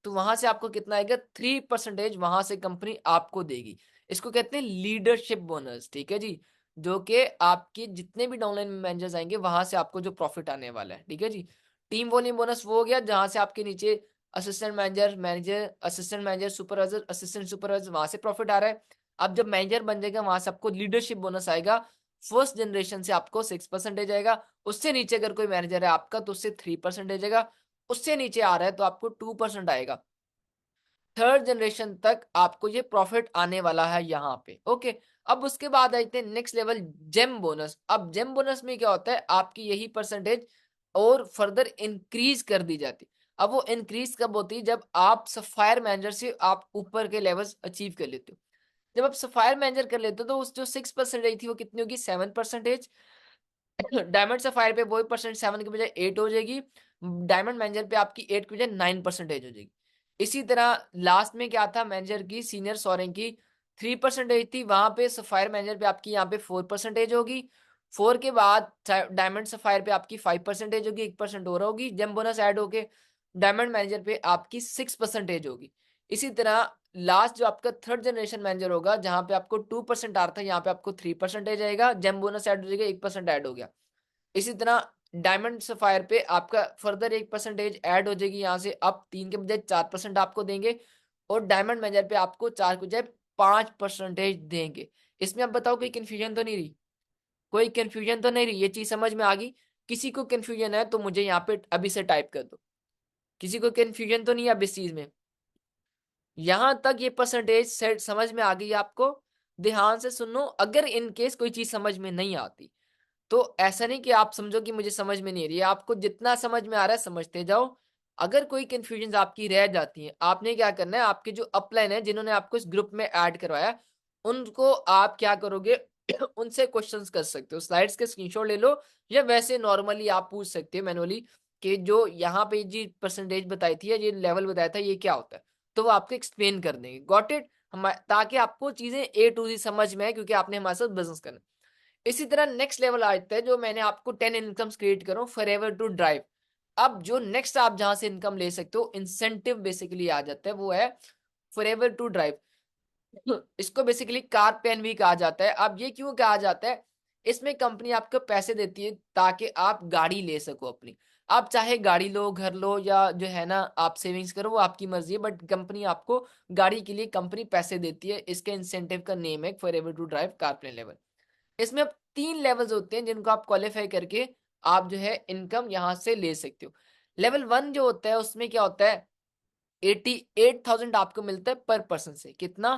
तो वहाँ से आपको कितना आएगा, 3% वहाँ से कंपनी आपको देगी। इसको कहते हैं लीडरशिप बोनस, ठीक है जी। जो कि आपके जितने भी डाउनलाइन मैनेजर्स आएँगे, वहाँ से आपको जो प्रॉफिट आने वाला है, ठीक है जी। टीम वॉल्यूम बोनस वो हो गया जहां से आपके नीचे assistant manager, manager, assistant manager, supervisor, assistant supervisor, वहां से प्रॉफिट आ रहा है। अब जब मैनेजर बन जाएगा, वहां से आपको लीडरशिप बोनस आएगा। फर्स्ट जनरेशन से आपको 6% आएगा। उससे नीचे अगर कोई मैनेजर है आपका तो उससे 3% आएगा। उससे नीचे आ रहा है तो आपको 2% आएगा। थर्ड जनरेशन तक आपको ये प्रॉफिट आने वाला है यहाँ पे। ओके। अब उसके बाद आते हैं नेक्स्ट लेवल, जेम बोनस। अब जेम बोनस में क्या होता है, आपकी यही परसेंटेज और फर्दर इंक्रीज कर दी जाती है। अब वो इंक्रीज कब होती है, जब आप सफायर मैनेजर से आप ऊपर के लेवल्स अचीव कर लेते हो। जब आप सफायर मैनेजर कर लेते हो तो उस जो 6% थी वो कितनी होगी, 7%। डायमंड सफायर पे वही परसेंट 7 की बजाय 8 हो जाएगी। डायमंड मैनेजर पे आपकी 8 की बजाय 9% हो जाएगी। इसी तरह लास्ट में क्या था, मैनेजर की सीनियर सोअरिंग की 3% थी, वहां पे सफायर मैनेजर पे आपकी यहाँ पे 4% होगी। 4 के बाद डायमंड सफायर पे आपकी 5% होगी, 1% और होगी जेम बोनस ऐड होके। डायमंड मैनेजर पे आपकी 6% होगी। इसी तरह लास्ट जो आपका थर्ड जनरेशन मैनेजर होगा, जहां पे आपको 2% आ रहा था, यहाँ पे आपको 3% आएगा, जेम बोनस ऐड हो जाएगा, 1% ऐड हो गया। इसी तरह डायमंड सफायर पे आपका फर्दर 1% ऐड हो जाएगी, यहाँ से अब 3 के बजाय 4% आपको देंगे। और डायमंड मैनेजर पे आपको 4 के बजाय 5% देंगे। इसमें अब बताओ कोई कंफ्यूजन तो नहीं रही? कोई कंफ्यूजन तो नहीं रही? ये चीज समझ में आ गई? किसी को कंफ्यूजन है तो मुझे यहाँ पे अभी से टाइप कर दो। किसी को कंफ्यूजन तो नहीं है अब इस चीज में? यहाँ तक ये परसेंटेज सेट समझ में आ गई आपको? ध्यान से सुनो। अगर इन केस कोई चीज समझ में नहीं आती तो ऐसा नहीं कि आप समझो कि मुझे समझ में नहीं आ रही है। आपको जितना समझ में आ रहा है समझते जाओ। अगर कोई कंफ्यूजन आपकी रह जाती है, आपने क्या करना है, आपके जो अपलाइन है जिन्होंने आपको इस ग्रुप में ऐड करवाया, उनको आप क्या करोगे, उनसे क्वेश्चंस कर सकते हो। स्लाइड्स के स्क्रीनशॉट ले लो, या वैसे नॉर्मली आप पूछ सकते हो मैनुअली कि जो यहाँ पे जी परसेंटेज बताई थी या ये लेवल बताया था ये क्या होता है, तो वो आपको एक्सप्लेन कर देंगे। Got it? हम ताकि आपको चीजें ए टू जी समझ में आए, क्योंकि आपने हमारे साथ बिजनेस करना। इसी तरह नेक्स्ट लेवल आता है जो मैंने आपको 10 इनकम्स क्रिएट करो फॉरएवर टू ड्राइव। अब जो नेक्स्ट आप जहां से इनकम ले सकते हो, इंसेंटिव बेसिकली आ जाता है, वो है फॉरएवर टू ड्राइव। इसको बेसिकली कार प्लान भी कहा जाता है। अब ये क्यों कहा जाता है, इसमें कंपनी आपको पैसे देती है ताकि आप गाड़ी ले सको अपनी। आप चाहे गाड़ी लो, घर लो, या जो है ना आप सेविंग्स करो, वो आपकी मर्जी है, बट कंपनी आपको गाड़ी के लिए कंपनी पैसे देती है। इसके इंसेंटिव का नेम है forever to drive car plan level. इसमें अब 3 लेवल्स होते हैं जिनको आप क्वालीफाई करके आप जो है इनकम यहाँ से ले सकते हो। लेवल 1 जो होता है उसमें क्या होता है, 88,000 आपको मिलता है पर पर्सन से। कितना?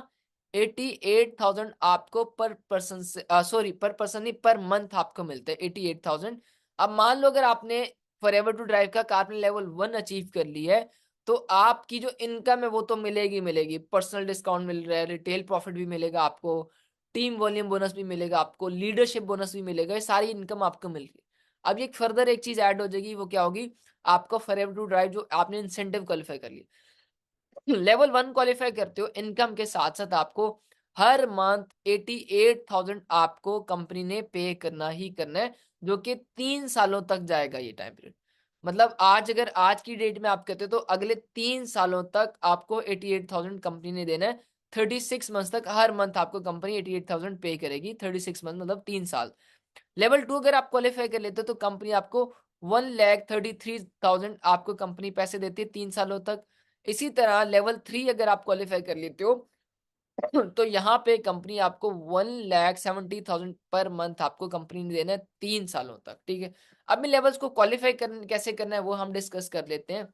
88,000 आपको पर पर्सन से, सॉरी पर पर्सन नहीं, पर मंथ आपको मिलता है 88,000। अब मान लो अगर आपने फॉरएवर टू ड्राइव का कार लेवल 1 अचीव कर ली है, तो आपकी जो इनकम है वो तो मिलेगी मिलेगी। पर्सनल डिस्काउंट मिल रहा है, रिटेल प्रॉफिट भी मिलेगा आपको, टीम वॉल्यूम बोनस भी मिलेगा आपको, लीडरशिप बोनस भी मिलेगा, ये सारी इनकम आपको मिल रही है। अब ये फर्दर एक चीज ऐड हो जाएगी, वो क्या होगी, आपका फॉरएवर टू ड्राइव जो आपने इंसेंटिव क्वालिफाई कर लिया, लेवल 1 क्वालिफाई करते हो, इनकम के साथ साथ आपको हर मंथ 88,000 आपको कंपनी ने पे करना ही करना है, जो कि 3 सालों तक जाएगा ये टाइम पीरियड। मतलब आज अगर आज की डेट में आप कहते हो तो अगले 3 सालों तक आपको 88,000 कंपनी ने देना है। 36 मंथ तक हर मंथ आपको कंपनी 88,000 पे करेगी, 36 मंथ मतलब 3 साल। लेवल 2 अगर आप क्वालिफाई कर लेते हो तो कंपनी आपको 1,33,000 आपको कंपनी पैसे देती है 3 सालों तक। इसी तरह लेवल 3 अगर आप क्वालिफाई कर लेते हो तो यहाँ पे कंपनी आपको 1,70,000 पर मंथ आपको कंपनी ने देना है 3 सालों तक, ठीक है। अब मैं लेवल्स को क्वालिफाई करने कैसे करना है वो हम डिस्कस कर लेते हैं।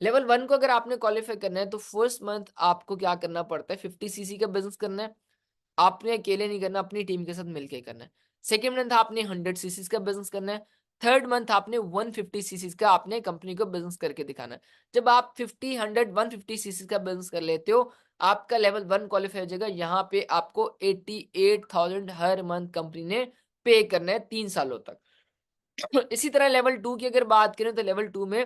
लेवल 1 को अगर आपने क्वालिफाई करना है तो फर्स्ट मंथ आपको क्या करना पड़ता है, 50 सीसी का बिजनेस करना है। आपने अकेले नहीं करना, अपनी टीम के साथ मिलकर करना है। सेकेंड मंथ आपने 100 सीसी का बिजनेस करना है। थर्ड मंथ आपने 150 सीसी का आपने कंपनी को बिजनेस करके दिखाना है। जब आप 50, 100, 150 सीसी का बिजनेस कर लेते हो, आपका लेवल 1 क्वालिफाई हो जाएगा। यहाँ पे आपको 88,000 हर मंथ कंपनी ने पे करना है 3 सालों तक। इसी तरह लेवल 2 की अगर बात करें तो लेवल 2 में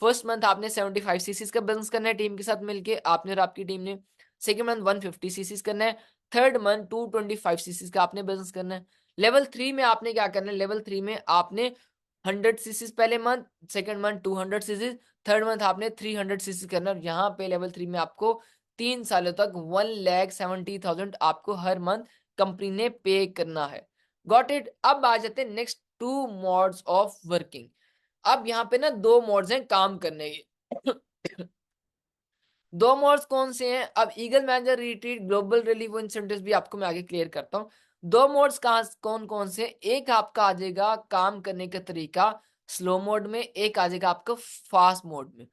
फर्स्ट मंथ आपने 75 सीसीज का बिजनेस करना है टीम के साथ मिलके, आपने और आपकी टीम ने। सेकेंड मंथ 150 सीसीज करना है। थर्ड मंथ 225 सीसीज का आपने बिजनेस करना है। लेवल 3 में आपने क्या करना है, लेवल 3 में आपने 100 सीसीज पहले month, second month 200 chassis, third month आपने 300 सीसीज करना है। यहाँ पे लेवल 3 में आपको 3 सालों तक 1,70,000 आपको हर मंथ कंपनी ने पे करना है। Got it. अब आ जाते हैं नेक्स्ट 2 मोड्स ऑफ वर्किंग। अब यहाँ पे ना 2 मोड्स हैं काम करने के। 2 मोड्स कौन से हैं, अब eagle manager retreat global relieve incentives भी आपको मैं आगे क्लियर करता हूँ। 2 मोड्स कहाँ कौन कौन से, एक आपका आ जाएगा काम करने का तरीका स्लो मोड में, एक आ जाएगा आपका फास्ट मोड में।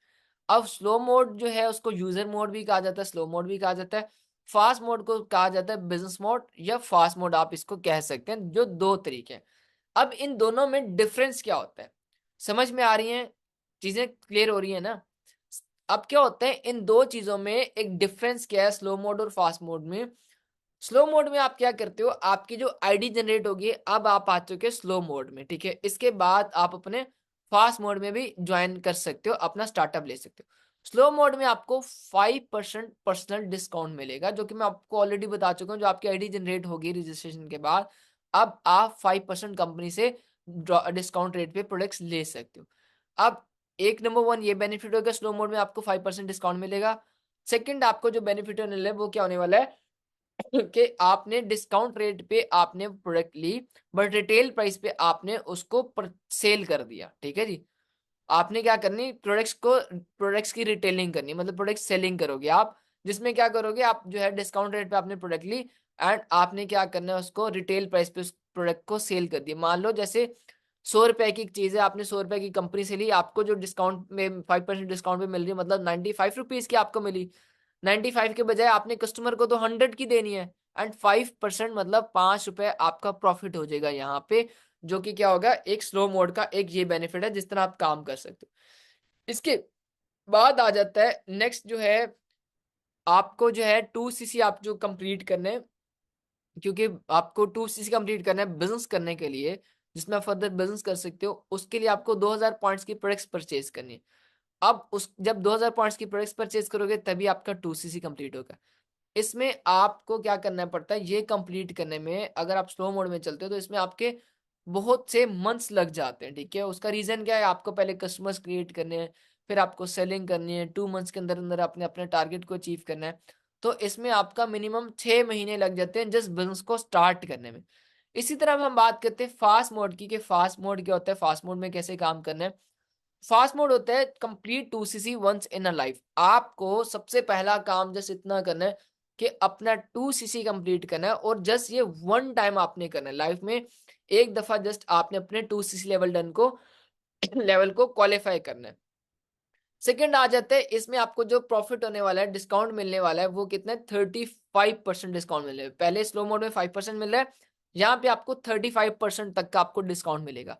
अब स्लो मोड जो है उसको यूजर मोड भी कहा जाता है, स्लो मोड भी कहा जाता है। फास्ट मोड को कहा जाता है बिजनेस मोड या फास्ट मोड आप इसको कह सकते हैं, जो 2 तरीके हैं। अब इन दोनों में डिफरेंस क्या होता है, समझ में आ रही है, चीजें क्लियर हो रही है ना। अब क्या होता है इन दो चीजों में एक डिफरेंस क्या है स्लो मोड और फास्ट मोड में। स्लो मोड में आप क्या करते हो, आपकी जो आईडी जनरेट होगी, अब आप आ चुके स्लो मोड में, ठीक है। इसके बाद आप अपने फास्ट मोड में भी ज्वाइन कर सकते हो, अपना स्टार्टअप ले सकते हो। स्लो मोड में आपको 5% पर्सनल डिस्काउंट मिलेगा, जो कि मैं आपको ऑलरेडी बता चुका हूँ। जो आपकी आईडी जनरेट होगी रजिस्ट्रेशन के बाद, अब आप 5% कंपनी से डिस्काउंट रेट पे प्रोडक्ट्स ले सकते हो। अब एक नंबर 1 ये बेनिफिट होगा, स्लो मोड में आपको 5% डिस्काउंट मिलेगा। सेकंड आपको जो बेनिफिट होने वाला है वो क्या होने वाला है कि आपने डिस्काउंट रेट पे आपने प्रोडक्ट ली, बट रिटेल प्राइस पे आपने उसको सेल कर दिया, ठीक है जी। आपने क्या करनी, प्रोडक्ट्स की रिटेलिंग करनी, मतलब प्रोडक्ट सेलिंग करोगे आप, जिसमें क्या करोगे आप जो है डिस्काउंट रेट पे आपने प्रोडक्ट ली एंड आपने क्या करना है उसको रिटेल प्राइस पे उस प्रोडक्ट को सेल कर दिया। मान लो जैसे 100 रुपए की चीज है, आपने 100 रुपए की कंपनी से ली, आपको जो डिस्काउंट में 5% डिस्काउंट पे मिल रही है, मतलब 95 रुपीज की आपको मिली। 95 के बजाय आपने कस्टमर को तो 100 की देनी है, एंड 5% मतलब 5 रुपए आपका प्रॉफिट हो जाएगा यहाँ पे, जो कि क्या होगा एक स्लो मोड का एक ये बेनिफिट है जिस तरह आप काम कर सकते हो। इसके बाद आ जाता है नेक्स्ट जो है, आपको जो है 2 सीसी आप जो कंप्लीट करने हैं, क्योंकि आपको 2 सीसी कंप्लीट करना है बिजनेस करने के लिए, जिसमें आप फर्दर बिजनेस कर सकते हो, उसके लिए आपको 2000 पॉइंट्स की प्रोडक्ट्स परचेज करनी है। अब उस जब 2000 पॉइंट्स की प्रोडक्ट्स परचेज करोगे तभी आपका 2 सीसी कंप्लीट होगा। इसमें आपको क्या करना पड़ता है, ये कंप्लीट करने में अगर आप स्लो मोड में चलते हो तो इसमें आपके बहुत से मंथ्स लग जाते हैं, ठीक है। उसका रीजन क्या है, आपको पहले कस्टमर्स क्रिएट करने हैं, फिर आपको सेलिंग करनी है, 2 मंथ्स के अंदर अंदर आपने अपने टारगेट को अचीव करना है। तो इसमें आपका मिनिमम 6 महीने लग जाते हैं जस्ट बिजनेस को स्टार्ट करने में। इसी तरह हम बात करते हैं फास्ट मोड की, कि फास्ट मोड क्या होता है, फास्ट मोड में कैसे काम करना है। फास्ट मोड होता है complete 2 CC once in a life. आपको सबसे पहला काम जस्ट इतना करना है कि अपना 2 सीसी कंप्लीट करना है, और जस्ट ये 1 टाइम आपने करना है लाइफ में, एक दफा जस्ट आपने अपने 2 सीसी लेवल डन को लेवल को क्वालिफाई करना है। सेकंड आ जाते हैं, इसमें आपको जो प्रॉफिट होने वाला है, डिस्काउंट मिलने वाला है, वो कितना है 35% डिस्काउंट मिलेगा। पहले स्लो मोड में 5% मिल रहा है, यहाँ पे आपको 35% तक का आपको डिस्काउंट मिलेगा।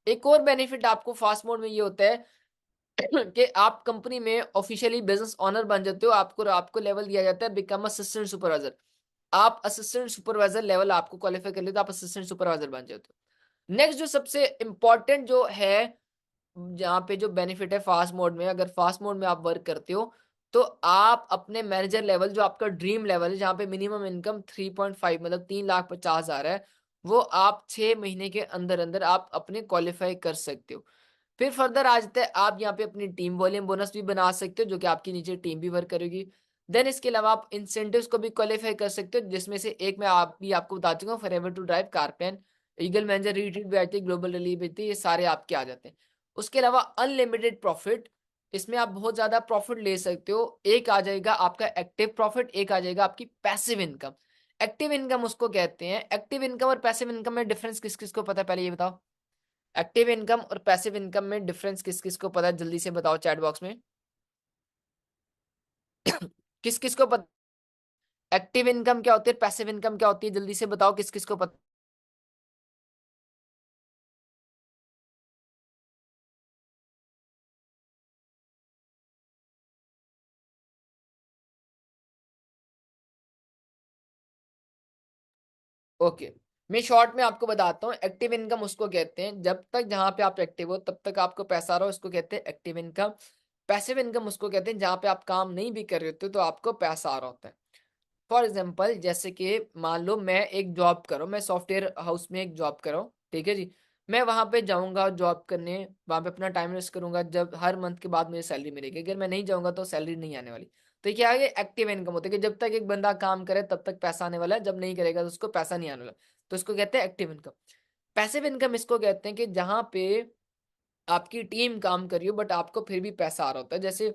एक और बेनिफिट आपको फास्ट मोड में ये होता है कि आप कंपनी में ऑफिशियली बिजनेस ओनर बन जाते हो, आपको आपको लेवल दिया जाता है बिकम असिस्टेंट सुपरवाइजर। आप असिस्टेंट सुपरवाइजर लेवल आपको क्वालिफाई कर ले तो आप असिस्टेंट सुपरवाइजर बन जाते हो। नेक्स्ट जो सबसे इंपॉर्टेंट जो है, जहाँ पे जो बेनिफिट है फास्ट मोड में, अगर फास्ट मोड में आप वर्क करते हो तो आप अपने मैनेजर लेवल, जो आपका ड्रीम लेवल है, जहाँ पे मिनिमम इनकम 3.5 मतलब 3,50,000 है, वो आप 6 महीने के अंदर अंदर आप अपने क्वालिफाई कर सकते हो। फिर फर्दर आ जाता है, आप यहाँ पे अपनी टीम वॉल्यूम बोनस भी बना सकते हो, जो कि आपकी नीचे टीम भी वर्क करेगी। देन इसके अलावा आप इंसेंटिव्स को भी क्वालिफाई कर सकते हो, जिसमें से एक मैं आपको बता चुका हूँ, forever to drive, car plan, eagle manager, retreat भी आती है, ग्लोबल रिलीवेबिलिटी, ये सारे आपके आ जाते हैं। उसके अलावा अनलिमिटेड प्रॉफिट, इसमें आप बहुत ज्यादा प्रॉफिट ले सकते हो। एक आ जाएगा आपका एक्टिव प्रॉफिट, एक आ जाएगा आपकी पैसिव इनकम। एक्टिव इनकम उसको कहते हैं, एक्टिव इनकम और पैसिव इनकम में डिफरेंस किस किस को पता है, पहले ये बताओ। एक्टिव इनकम और पैसिव इनकम में डिफरेंस किस किस को पता है, जल्दी से बताओ चैट बॉक्स में। किस किस को पता, एक्टिव इनकम क्या होती है, पैसिव इनकम क्या होती है, जल्दी से बताओ किस किस को पता। ओके, मैं शॉर्ट में आपको बताता हूँ। एक्टिव इनकम उसको कहते हैं जब तक जहां पे आप एक्टिव हो तब तक आपको पैसा आ रहा हो, उसको कहते हैं एक्टिव इनकम। पैसिव इनकम उसको कहते हैं जहां पे आप काम नहीं भी कर रहे होते तो आपको पैसा आ रहा होता है। फॉर एग्जाम्पल, जैसे कि मान लो मैं एक जॉब करूँ, मैं सॉफ्टवेयर हाउस में एक जॉब करूँ, ठीक है जी। मैं वहां पे जाऊंगा जॉब करने, वहां पे अपना टाइम वेस्ट करूंगा, जब हर मंथ के बाद मुझे सैलरी मिलेगी। अगर मैं नहीं जाऊंगा तो सैलरी नहीं आने वाली। तो ये क्या है, एक्टिव इनकम होता है कि जब तक एक बंदा काम करे तब तक पैसा आने वाला है, जब नहीं करेगा तो उसको पैसा नहीं आने वाला। तो इसको कहते हैं एक्टिव इनकम। पैसिव इनकम इसको कहते हैं कि जहां पे आपकी टीम काम कर रही हो बट आपको फिर भी पैसा आ रहा होता है। जैसे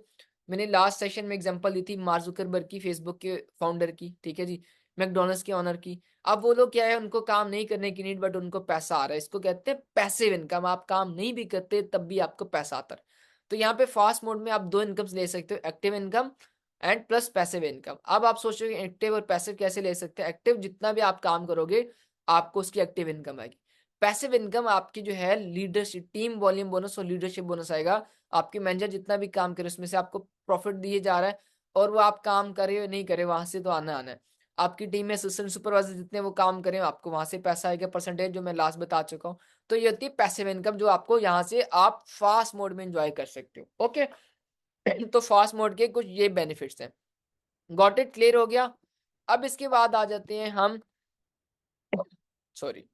मैंने लास्ट सेशन में एग्जांपल दी थी मार्क जुकरबर्ग की, फेसबुक के फाउंडर की, ठीक है जी, मैकडोनल्ड्स के ऑनर की। अब वो लोग क्या है, उनको काम नहीं करने की नीड बट उनको पैसा आ रहा है, इसको कहते हैं पैसिव इनकम। आप काम नहीं भी करते तब भी आपको पैसा आता है। तो यहाँ पे फास्ट मोड में आप दो इनकम्स ले सकते हो, active income and plus passive income. अब आप सोचोगे एक्टिव और पैसिव कैसे ले सकते हैं। एक्टिव जितना भी आप काम करोगे आपको उसकी एक्टिव इनकम आएगी। पैसिव इनकम आपकी जो है लीडरशिप, टीम वॉल्यूम बोनस और लीडरशिप बोनस आएगा। आपके मैनेजर जितना भी काम करे उसमें से आपको प्रॉफिट दिए जा रहा है, और वो आप काम करे या नहीं करे वहां से तो आना आना है। आपकी टीम में असिस्टेंट सुपरवाइजर जितने वो काम करें आपको वहां से पैसा आएगा, परसेंटेज जो मैं लास्ट बता चुका हूँ। तो ये होती है पैसिव इनकम, जो आपको यहाँ से आप फास्ट मोड में एंजॉय कर सकते हो। ओके, तो फास्ट मोड के कुछ ये बेनिफिट्स हैं। गॉट इट, क्लियर हो गया। अब इसके बाद आ जाते हैं हम, सॉरी,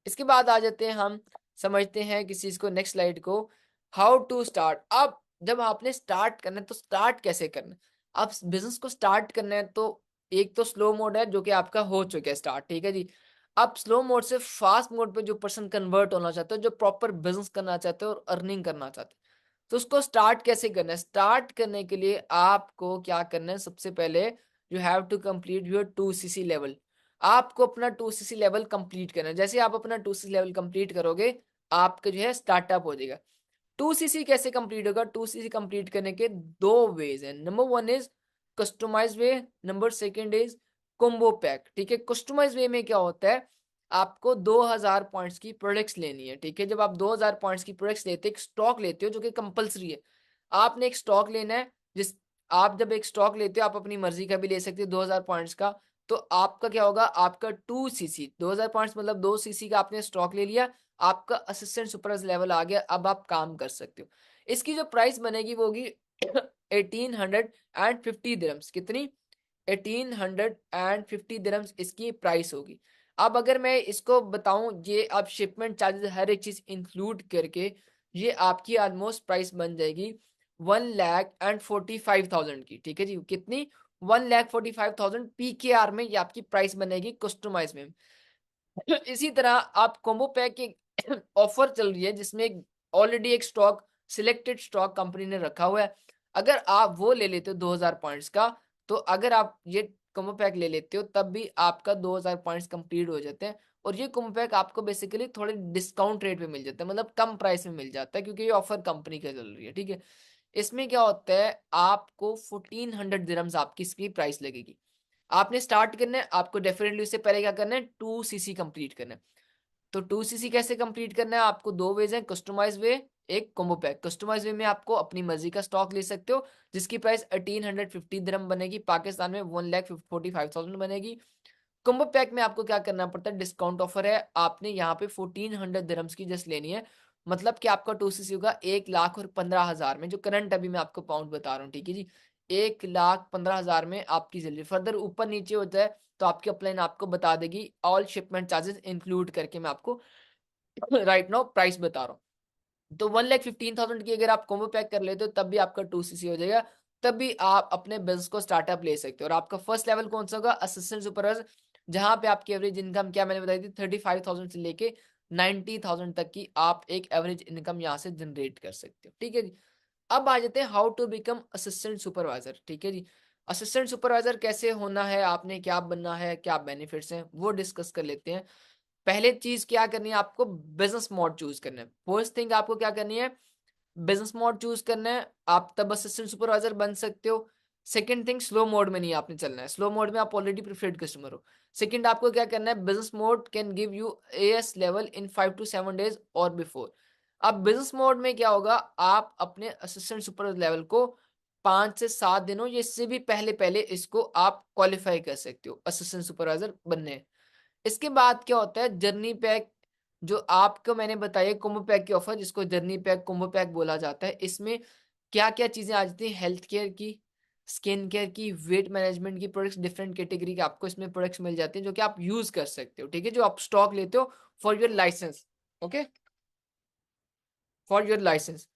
इसके बाद आ जाते हैं हम, समझते हैं किसी चीज को, नेक्स्ट स्लाइड को। How to start. अब जब आपने स्टार्ट करना है तो स्टार्ट कैसे करना है। अब बिजनेस को स्टार्ट करना है तो एक तो स्लो मोड है जो कि आपका हो चुका है स्टार्ट, ठीक है जी। अब स्लो मोड से फास्ट मोड पे जो पर्सन कन्वर्ट होना चाहता है, जो प्रॉपर बिजनेस करना चाहते हैं और अर्निंग करना चाहते हैं, तो उसको स्टार्ट कैसे करना है। स्टार्ट करने के लिए आपको क्या करना है, सबसे पहले you have to complete your 2cc level. आपको अपना 2cc लेवल कंप्लीट करना है। जैसे आप अपना 2cc लेवल कंप्लीट करोगे आपका जो है स्टार्टअप हो जाएगा। 2cc कैसे कंप्लीट होगा, 2cc कंप्लीट करने के दो वेज है। Number one is customize way, number second is combo pack. ठीक है, कस्टमाइज वे में क्या होता है, आपको 2000 पॉइंट्स की प्रोडक्ट्स लेनी है। ठीक है, जब आप 2000 पॉइंट्स की प्रोडक्ट्स लेते हो, एक स्टॉक लेते हो जो कि कंपलसरी है। आपने एक स्टॉक लेना है, जिस आप जब एक स्टॉक लेते हो आप अपनी मर्जी का भी ले सकते हो 2000 पॉइंट्स का। तो आपका क्या होगा, आपका 2cc, 2000 पॉइंट्स मतलब 2cc का आपने स्टॉक ले लिया, आपका असिस्टेंट सुपरवाइजर लेवल आ गया, अब आप काम कर सकते हो। इसकी जो प्राइस बनेगी वो होगी 1850 दिरम्स। कितनी, 1850 दिरम्स इसकी प्राइस होगी। अब अगर मैं इसको बताऊं, ये आप शिपमेंट चार्जेस हर एक चीज इंक्लूड करके ये आपकी ऑलमोस्ट प्राइस बन जाएगी 1,45,000 की। ठीक है जी, कितनी, 1,45,000 PKR में ये आपकी प्राइस बनेगी कस्टमाइज में। इसी तरह आप कॉम्बो पैक की ऑफर चल रही है जिसमें ऑलरेडी एक स्टॉक, सिलेक्टेड स्टॉक कंपनी ने रखा हुआ है। अगर आप वो ले लेते हो 2000 पॉइंट्स का, तो अगर आप ये कॉम्बो पैक ले लेते हो तब भी आपका 2000 पॉइंट्स कंप्लीट हो जाते हैं। और ये कॉम्बो पैक आपको बेसिकली थोड़े डिस्काउंट रेट पे मिल जाता है, मतलब कम प्राइस में मिल जाता है, क्योंकि ये ऑफर कंपनी का चल रही है। ठीक है, इसमें क्या होता है, आपको 1400 दिरम्स आपकी इसकी प्राइस लगेगी। आपने स्टार्ट करना है, आपको डेफिनेटली उससे पहले क्या करना है, 2cc कंप्लीट करना है। तो 2cc कैसे कंप्लीट करना है, आपको दो वेज हैं, कस्टमाइज वे, एक कॉम्बो पैक। कस्टमाइज वे में आपको अपनी मर्जी का स्टॉक ले सकते हो, जिसकी प्राइस 1850 दिरहम बनेगी, पाकिस्तान में 1,45,000 बनेगी। कॉम्बो पैक में आपको क्या करना पड़ता है, डिस्काउंट ऑफर है, आपने यहाँ पे 1400 दिरहम्स की जस्ट लेनी है, मतलब कि आपका 2cc होगा 1,15,000 में, जो करंट अभी मैं आपको पाउंड बता रहा हूँ, ठीक है जी, 1,15,000 में आपकी जल्दी। फर्दर ऊपर नीचे होता है तो आपकी अपलाइन आपको बता देगी, ऑल शिपमेंट चार्जेस इंक्लूड करके मैं आपको राइट नाउ प्राइस बता रहा हूँ। तो 1,15,000 की अगर आप कॉम्बो पैक कर लेते हो तब भी आपका 2cc हो जाएगा, तब भी आप अपने बिजनेस को स्टार्टअप ले सकते हो। और आपका फर्स्ट लेवल कौन सा होगा, असिस्टेंट सुपरवाइजर, जहां पे आपकी एवरेज इनकम क्या मैंने बताई थी, 35,000 से लेके 90,000 तक की आप एक एवरेज इनकम यहाँ से जनरेट कर सकते हो, ठीक है जी। अब आ जाते हैं how to become assistant supervisor, ठीक है जी। असिस्टेंट सुपरवाइजर कैसे होना है, आपने क्या बनना है, क्या बेनिफिट्स हैं, वो डिस्कस कर लेते हैं। पहले चीज क्या करनी है, आपको बिजनेस मोड चूज करना है। फर्स्ट थिंग आपको क्या करनी है, बिजनेस मोड चूज करना है, आप तब असिस्टेंट सुपरवाइजर बन सकते हो। सेकंड थिंग, स्लो मोड में नहीं आपने चलना है, स्लो मोड में आप ऑलरेडी प्रीफर्ड कस्टमर हो। सेकंड आपको क्या करना है, business mode can give you as level in 5 to 7 days और बिफोर। अब बिजनेस मोड में क्या होगा, आप अपने असिस्टेंट सुपरवाइजर लेवल को 5 से 7 दिनों या इससे भी पहले पहले इसको आप क्वालिफाई कर सकते हो असिस्टेंट सुपरवाइजर बनने। इसके बाद क्या होता है, जर्नी पैक, जो आपको मैंने बताया कॉम्बो पैक की ऑफर, जिसको जर्नी पैक कॉम्बो पैक बोला जाता है। इसमें क्या क्या चीजें आ जाती हैं, हेल्थ केयर की, स्किन केयर की, वेट मैनेजमेंट की प्रोडक्ट्स, डिफरेंट कैटेगरी के आपको इसमें प्रोडक्ट्स मिल जाते हैं जो कि आप यूज कर सकते हो, ठीक है, जो आप स्टॉक लेते हो for your license, okay, for your license.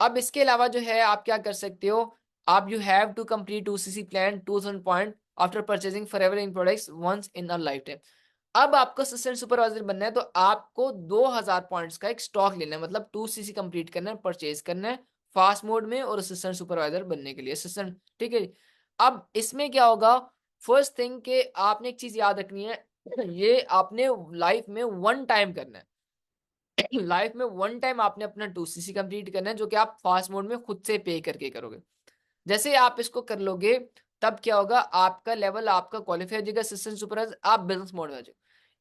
अब इसके अलावा जो है आप क्या कर सकते हो, आप you have to complete 2cc plan 2000 point after purchasing for ever in products once in a life time. अब आपको असिस्टेंट सुपरवाइजर बनना है तो आपको 2000 पॉइंट्स का एक स्टॉक लेना है, मतलब 2cc कंप्लीट करना है, परचेज करना है फास्ट मोड में और असिस्टेंट सुपरवाइजर बनने के लिए, असिस्टेंट, ठीक है। अब इसमें क्या होगा, फर्स्ट थिंग के आपने एक चीज याद रखनी है, ये आपने लाइफ में वन टाइम करना है। लाइफ में वन टाइम आपने अपना 2cc कंप्लीट करना है, जो कि आप फास्ट मोड में खुद से पे करके करोगे। जैसे ही आप इसको कर लोगे तब क्या होगा, आपका लेवल आपका क्वालिफाई हो जाएगा असिस्टेंट सुपरवाइजर, आप बिजनेस मोड में आ जाओ।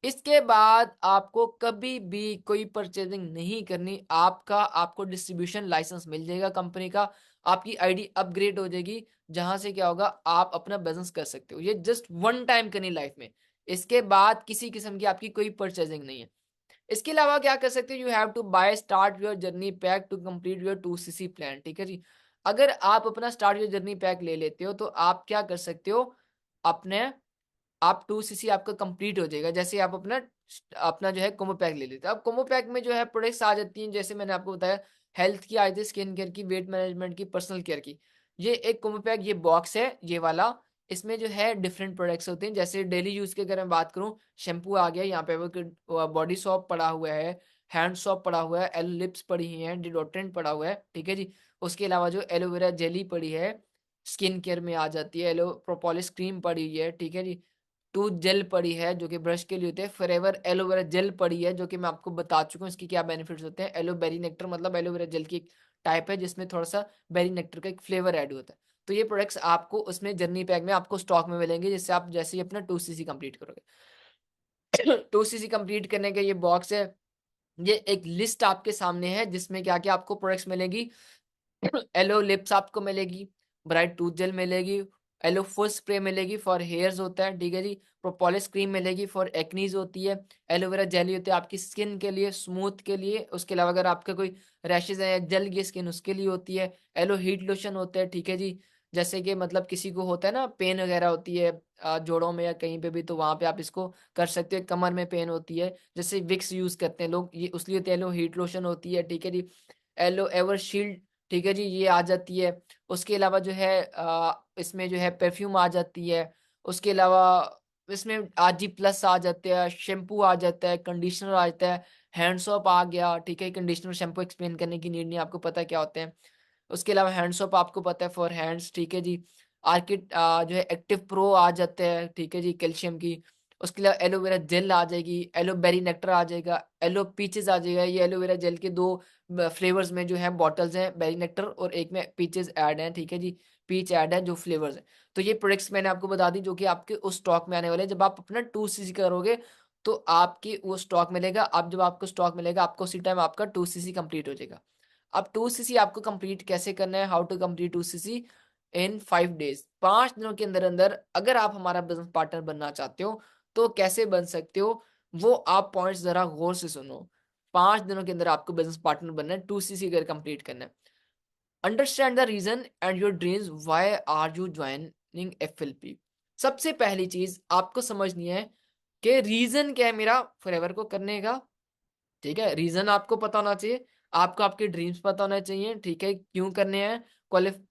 इसके बाद आपको कभी भी कोई परचेजिंग नहीं करनी, आपका आपको डिस्ट्रीब्यूशन लाइसेंस मिल जाएगा कंपनी का, आपकी आईडी अपग्रेड हो जाएगी, जहां से क्या होगा आप अपना बिजनेस कर सकते हो। ये जस्ट वन टाइम करनी लाइफ में, इसके बाद किसी किस्म की आपकी कोई परचेजिंग नहीं है। इसके अलावा क्या कर सकते हो, you have to buy start your journey pack to complete your 2cc plan, ठीक है जी। अगर आप अपना स्टार्ट योर जर्नी पैक ले लेते हो तो आप क्या कर सकते हो, अपने आप 2cc आपका कंप्लीट हो जाएगा, जैसे आप अपना अपना जो है कोमो पैक ले लेते हो। अब कोमो पैक में जो है प्रोडक्ट्स आ जाती हैं, जैसे मैंने आपको बताया, हेल्थ की आ जाती है, स्किन केयर की, वेट मैनेजमेंट की, पर्सनल केयर की। ये एक कोमो पैक, ये बॉक्स है ये वाला, इसमें जो है डिफरेंट प्रोडक्ट्स होते हैं। जैसे डेली यूज की अगर मैं बात करूं, शैम्पू आ गया यहाँ पे, वो बॉडी सॉप पड़ा हुआ है, हैंड सॉप पड़ा हुआ है, एलो लिप्स पड़ी हुई है, डिडोटेंट पड़ा हुआ है, ठीक है जी। उसके अलावा जो एलोवेरा जेली पड़ी है, स्किन केयर में आ जाती है, एलो प्रोपोलिस क्रीम पड़ी हुई है, ठीक है जी। टूथ जेल पड़ी है जो कि ब्रश के लिए होते हैं, फॉरएवर एलोवेरा जेल पड़ी है, जो कि मैं आपको बता चुका हूँ इसकी क्या बेनिफिट्स होते हैं। एलो बेरी नेक्टर मतलब एलोवेरा जेल की एक टाइप है जिसमें थोड़ा सा बेरी नेक्टर का एक फ्लेवर ऐड होता है। तो ये प्रोडक्ट्स आपको उसमें जर्नी पैक में आपको स्टॉक में मिलेंगे, जिससे आप जैसे ही अपना 2cc कंप्लीट करोगे। 2cc कंप्लीट करने का ये बॉक्स है, ये एक लिस्ट आपके सामने है जिसमें क्या क्या आपको प्रोडक्ट्स मिलेगी। एलो लिप्स आपको मिलेगी, ब्राइट टूथ जेल मिलेगी, एलो फुट स्प्रे मिलेगी फॉर हेयर्स होता है, ठीक है जी। प्रोपोलिस क्रीम मिलेगी फॉर एक्नीज होती है, एलोवेरा जेली होती है आपकी स्किन के लिए, स्मूथ के लिए। उसके अलावा अगर आपका कोई रैशेज है या जल गई स्किन उसके लिए होती है। एलो हीट लोशन होता है, ठीक है जी। जैसे कि मतलब किसी को होता है ना पेन वगैरह होती है जोड़ों में या कहीं पे भी, तो वहां पे आप इसको कर सकते हो। कमर में पेन होती है, जैसे विक्स यूज करते हैं लोग, ये उसलिए एलो हीट लोशन होती है, ठीक है जी। एलो एवर शील्ड, ठीक है जी, ये आ जाती है। उसके अलावा जो है इसमें जो है परफ्यूम आ जाती है। उसके अलावा इसमें आजी प्लस आ जाते हैं, शैम्पू आ जाता है, कंडीशनर आ जाता है, हैंड सोप आ गया, ठीक है। कंडीशनर शैम्पू एक्सप्लेन करने की नीड नहीं, आपको पता है क्या होते हैं। उसके अलावा हैंड सोप आपको पता है फॉर हैंड्स, ठीक है जी। आर्किट जो है एक्टिव प्रो आ जाते हैं, ठीक है जी, कैल्शियम की। उसके अलावा एलोवेरा जेल आ जाएगी, एलो बेरी नेक्टर आ जाएगा, एलो पीचेस आ जाएगा। ये एलोवेरा जेल के दो फ्लेवर्स में जो है बॉटल्स हैं, बेरी नेक्टर और एक में पीचेस ऐड हैं, ठीक है जी। पीच ऐड है जो फ्लेवर्स हैं। तो ये प्रोडक्ट्स मैंने आपको बता दी जो कि आपके उस स्टॉक में आने वाले हैं जब आप अपना 2cc करोगे। तो आपकी वो स्टॉक मिलेगा। अब जब आपको स्टॉक मिलेगा, आपको उसी टाइम आपका 2cc कंप्लीट हो जाएगा। अब 2cc आपको कंप्लीट कैसे करना है, how to complete 2cc in 5 days, 5 दिनों के अंदर अंदर अगर आप हमारा बिजनेस पार्टनर बनना चाहते हो तो कैसे बन सकते हो, वो आप पॉइंट्स जरा गौर से सुनो। 5 दिनों के अंदर आपको बिजनेस पार्टनर बनना है, 2cc अगर कंप्लीट करना है। Understand the reason and your dreams, why are you joining FLP. सबसे पहली चीज आपको समझनी है कि रीजन क्या है मेरा फॉरएवर को करने का। ठीक है, रीजन आपको पता होना चाहिए, आपको आपके ड्रीम्स पता होना चाहिए। ठीक है, क्यों करने हैं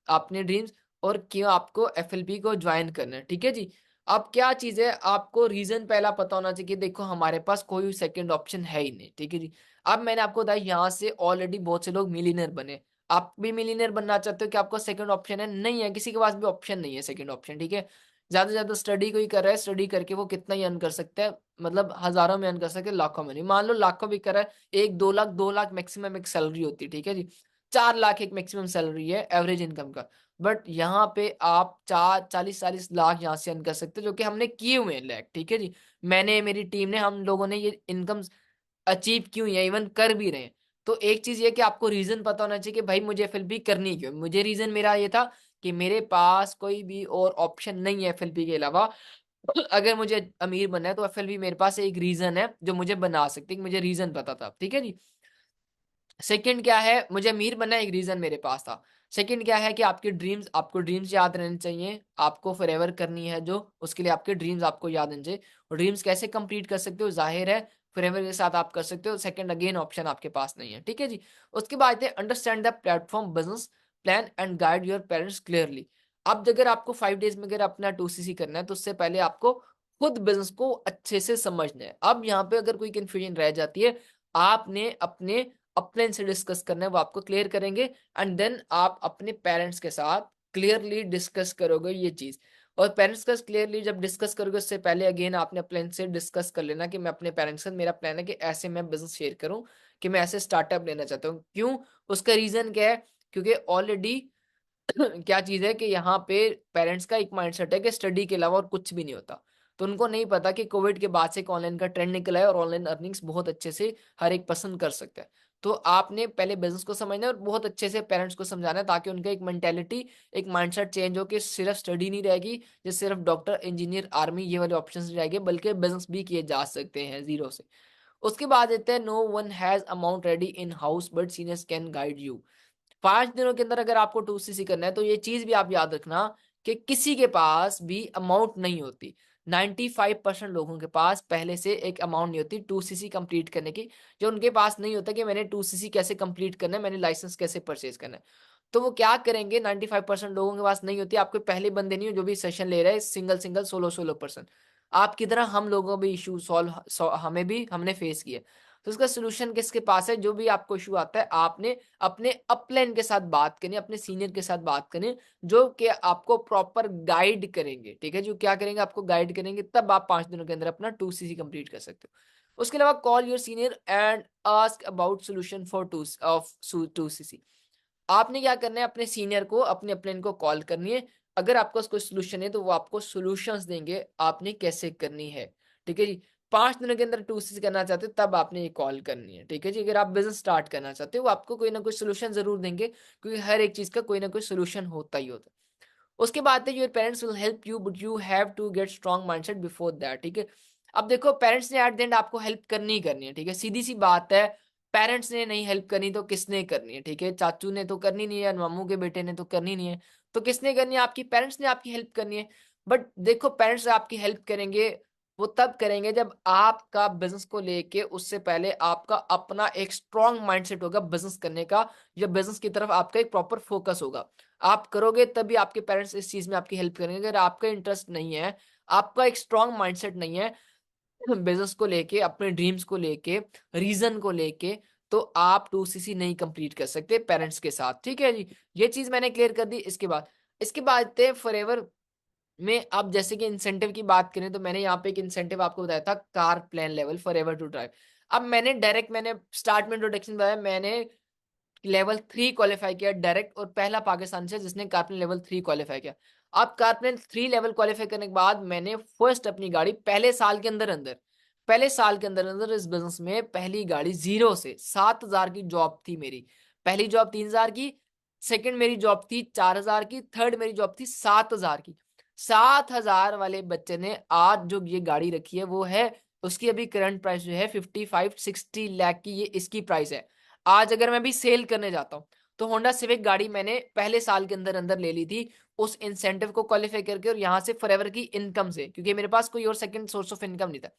आपने ड्रीम्स, और क्यों आपको एफएलपी को ज्वाइन करना है। ठीक है जी। अब क्या चीज है, आपको रीजन पहला पता होना चाहिए कि देखो हमारे पास कोई सेकंड ऑप्शन है ही नहीं। ठीक है जी। अब मैंने आपको बताया यहाँ से ऑलरेडी बहुत से लोग मिलीनियर बने, आप भी मिलीनियर बनना चाहते हो, कि आपको सेकंड ऑप्शन है? नहीं है, किसी के पास भी ऑप्शन नहीं है सेकंड ऑप्शन। ठीक है, ज्यादा से ज्यादा स्टडी कोई कर रहा है, स्टडी करके वो कितना ही अर्न कर सकता है, मतलब हजारों में अर्न कर सकते हैं, लाखों में नहीं। मान लो लाखों भी कर रहा है, 1-2 लाख, 2 लाख मैक्सिमम एक सैलरी होती है। ठीक है जी, 4 लाख एक मैक्सिमम सैलरी है एवरेज इनकम का। बट यहाँ पे आप 40-40 लाख यहाँ से अर्न कर सकते हो, जो कि हमने किए हुए हैं लैख। ठीक है जी, मैंने, मेरी टीम ने, हम लोगों ने ये इनकम अचीव की हुई है, इवन कर भी रहे हैं। तो एक चीज ये कि आपको रीजन पता होना चाहिए कि भाई मुझे एफएलपी करनी क्यों। मुझे रीजन मेरा ये था कि मेरे पास कोई भी और ऑप्शन नहीं है एफएलपी के अलावा। अगर मुझे अमीर बनना है तो एफएलपी मेरे पास एक रीजन है जो मुझे बना सकती है, कि मुझे रीजन पता था। ठीक है जी। सेकंड क्या है, मुझे अमीर बनना है, एक रीजन मेरे पास था। सेकंड क्या है कि आपके ड्रीम्स, आपको ड्रीम्स याद रहने चाहिए, आपको फॉरएवर करनी है जो, उसके लिए आपके ड्रीम्स आपको याद रहने चाहिए। और ड्रीम्स कैसे कंप्लीट कर सकते हो, जाहिर है फॉरएवर के साथ आप कर सकते हो। सेकंड अगेन ऑप्शन आपके पास नहीं है। ठीक है जी। उसके बाद है understand the platform business plan and guide your parents clearly. अब अगर आपको 5 डेज में अगर अपना 2cc करना है, तो उससे पहले आपको खुद बिजनेस को अच्छे से समझना है। अब यहाँ पे अगर कोई कंफ्यूजन रह जाती है, आपने अपने अपने से डिस्कस करना है, वो आपको क्लियर करेंगे। एंड देन आप अपने पेरेंट्स के साथ क्लियरली डिस्कस करोगे ये चीज। और पेरेंट्स का क्लियरली जब डिस्कस करोगे, उससे पहले अगेन आपने अपने से डिस्कस कर लेना कि मैं अपने पेरेंट्स से, मेरा प्लान है कि ऐसे मैं बिजनेस शेयर करूं, कि मैं ऐसे स्टार्टअप लेना चाहता हूँ। क्यों, उसका रीजन क्या है, क्योंकि ऑलरेडी क्या चीज है कि यहाँ पे पेरेंट्स का एक माइंडसेट है कि स्टडी के अलावा और कुछ भी नहीं होता। तो उनको नहीं पता कि कोविड के बाद से एक ऑनलाइन का ट्रेंड निकला है और ऑनलाइन अर्निंग्स बहुत अच्छे से हर एक पसंद कर सकता है। तो आपने पहले बिजनेस को समझना है और बहुत अच्छे से पेरेंट्स को समझाना है, ताकि उनका एक मेंटेलिटी, एक माइंडसेट चेंज हो, कि सिर्फ स्टडी नहीं रहेगी, जैसे सिर्फ डॉक्टर, इंजीनियर, आर्मी ये वाले ऑप्शंस नहीं रहेंगे, बल्कि बिजनेस भी किए जा सकते हैं जीरो से। उसके बाद देते हैं no one has amount ready in house but seniors can guide you. 5 दिनों के अंदर अगर आपको 2cc करना है, तो ये चीज भी आप याद रखना कि किसी के पास भी अमाउंट नहीं होती। 95% लोगों के पास पहले से एक अमाउंट नहीं होती 2cc कंप्लीट करने की, जो उनके पास नहीं होता कि मैंने 2cc कैसे कंप्लीट करना है, मैंने लाइसेंस कैसे परचेज करना है। तो वो क्या करेंगे, 95% लोगों के पास नहीं होती। आपके पहले बंदे नहीं हो जो भी सेशन ले रहे हैं, single single, solo solo person. आपकी तरह हम लोगों भी इशू सॉल्व हमें भी, हमने फेस किया। तो इसका सोल्यूशन किसके पास है, जो भी आपको इशू आता है, आपने अपने अपलाइन के साथ बात करनी, अपने सीनियर के साथ बात करनी, जो कि आपको प्रॉपर गाइड करेंगे। ठीक है, जो क्या करेंगे, आपको गाइड करेंगे, तब आप 5 दिनों के अंदर अपना 2cc कंप्लीट कर सकते हो। उसके अलावा call your senior and ask about solution for 2cc। आपने क्या करना है, अपने सीनियर को, अपने अपलाइन को कॉल करनी है। अगर आपको कोई सोल्यूशन है तो वो आपको सोल्यूशंस देंगे, आपने कैसे करनी है। ठीक है जी। 5 दिनों के अंदर 2cc करना चाहते हो, तब आपने ये कॉल करनी है। ठीक है जी। अगर आप बिजनेस स्टार्ट करना चाहते हो, वो आपको कोई ना कोई सोल्यूशन जरूर देंगे, क्योंकि हर एक चीज का कोई ना कोई सोल्यूशन होता ही होता है। उसके बाद है your parents will help you but you have to get strong mindset before that. ठीक है, अब देखो पेरेंट्स ने एट द एंड आपको हेल्प करनी ही करनी है। ठीक है, सीधी सी बात है, पेरेंट्स ने नहीं हेल्प करनी तो किसने करनी है। ठीक है, चाचू ने तो करनी नहीं है, मामू के बेटे ने तो करनी नहीं है, तो किसने करनी है, आपकी पेरेंट्स ने आपकी हेल्प करनी है। बट देखो पेरेंट्स आपकी हेल्प करेंगे, वो तब करेंगे जब आपका बिजनेस को लेके उससे पहले आपका अपना एक स्ट्रॉन्ग माइंडसेट होगा बिजनेस करने का, या बिजनेस की तरफ आपका एक प्रॉपर फोकस होगा। आप करोगे तभी आपके पेरेंट्स इस चीज में आपकी हेल्प करेंगे। अगर आपका इंटरेस्ट नहीं है, आपका एक स्ट्रॉन्ग माइंडसेट नहीं है बिजनेस को लेके, अपने ड्रीम्स को लेके, रीजन को लेके, तो आप 2cc नहीं कंप्लीट कर सकते पेरेंट्स के साथ। ठीक है जी, ये चीज मैंने क्लियर कर दी। इसके बाद फॉरएवर में आप जैसे कि इंसेंटिव की बात करें, तो मैंने यहाँ पे एक इंसेंटिव आपको बताया था, car plan level forever to drive. अब मैंने स्टार्ट में इंट्रोडक्शन बताया, मैंने लेवल 3 क्वालिफाई किया डायरेक्ट, और पहला पाकिस्तान से जिसने कारप्लेन लेवल 3 क्वालिफाई किया। अब कारप्लेन 3 लेवल क्वालिफाई करने के बाद मैंने फर्स्ट अपनी गाड़ी पहले साल के अंदर अंदर पहले साल के अंदर अंदर इस बिजनेस में पहली गाड़ी जीरो से 7,000 की जॉब थी मेरी। पहली जॉब 3,000 की, सेकंड मेरी जॉब थी 4,000 की, थर्ड मेरी जॉब थी 7,000 की। 7,000 वाले बच्चे ने आज जो ये गाड़ी रखी है वो है, उसकी अभी करंट प्राइस जो है 55-60 लाख की, ये इसकी प्राइस है। आज अगर मैं भी सेल करने जाता हूँ तो होंडा सिविक गाड़ी मैंने पहले साल के अंदर अंदर ले ली थी, उस इंसेंटिव को क्वालिफाई करके और यहाँ से फॉरएवर की इनकम से, क्योंकि मेरे पास कोई और सेकंड सोर्स ऑफ इनकम नहीं था।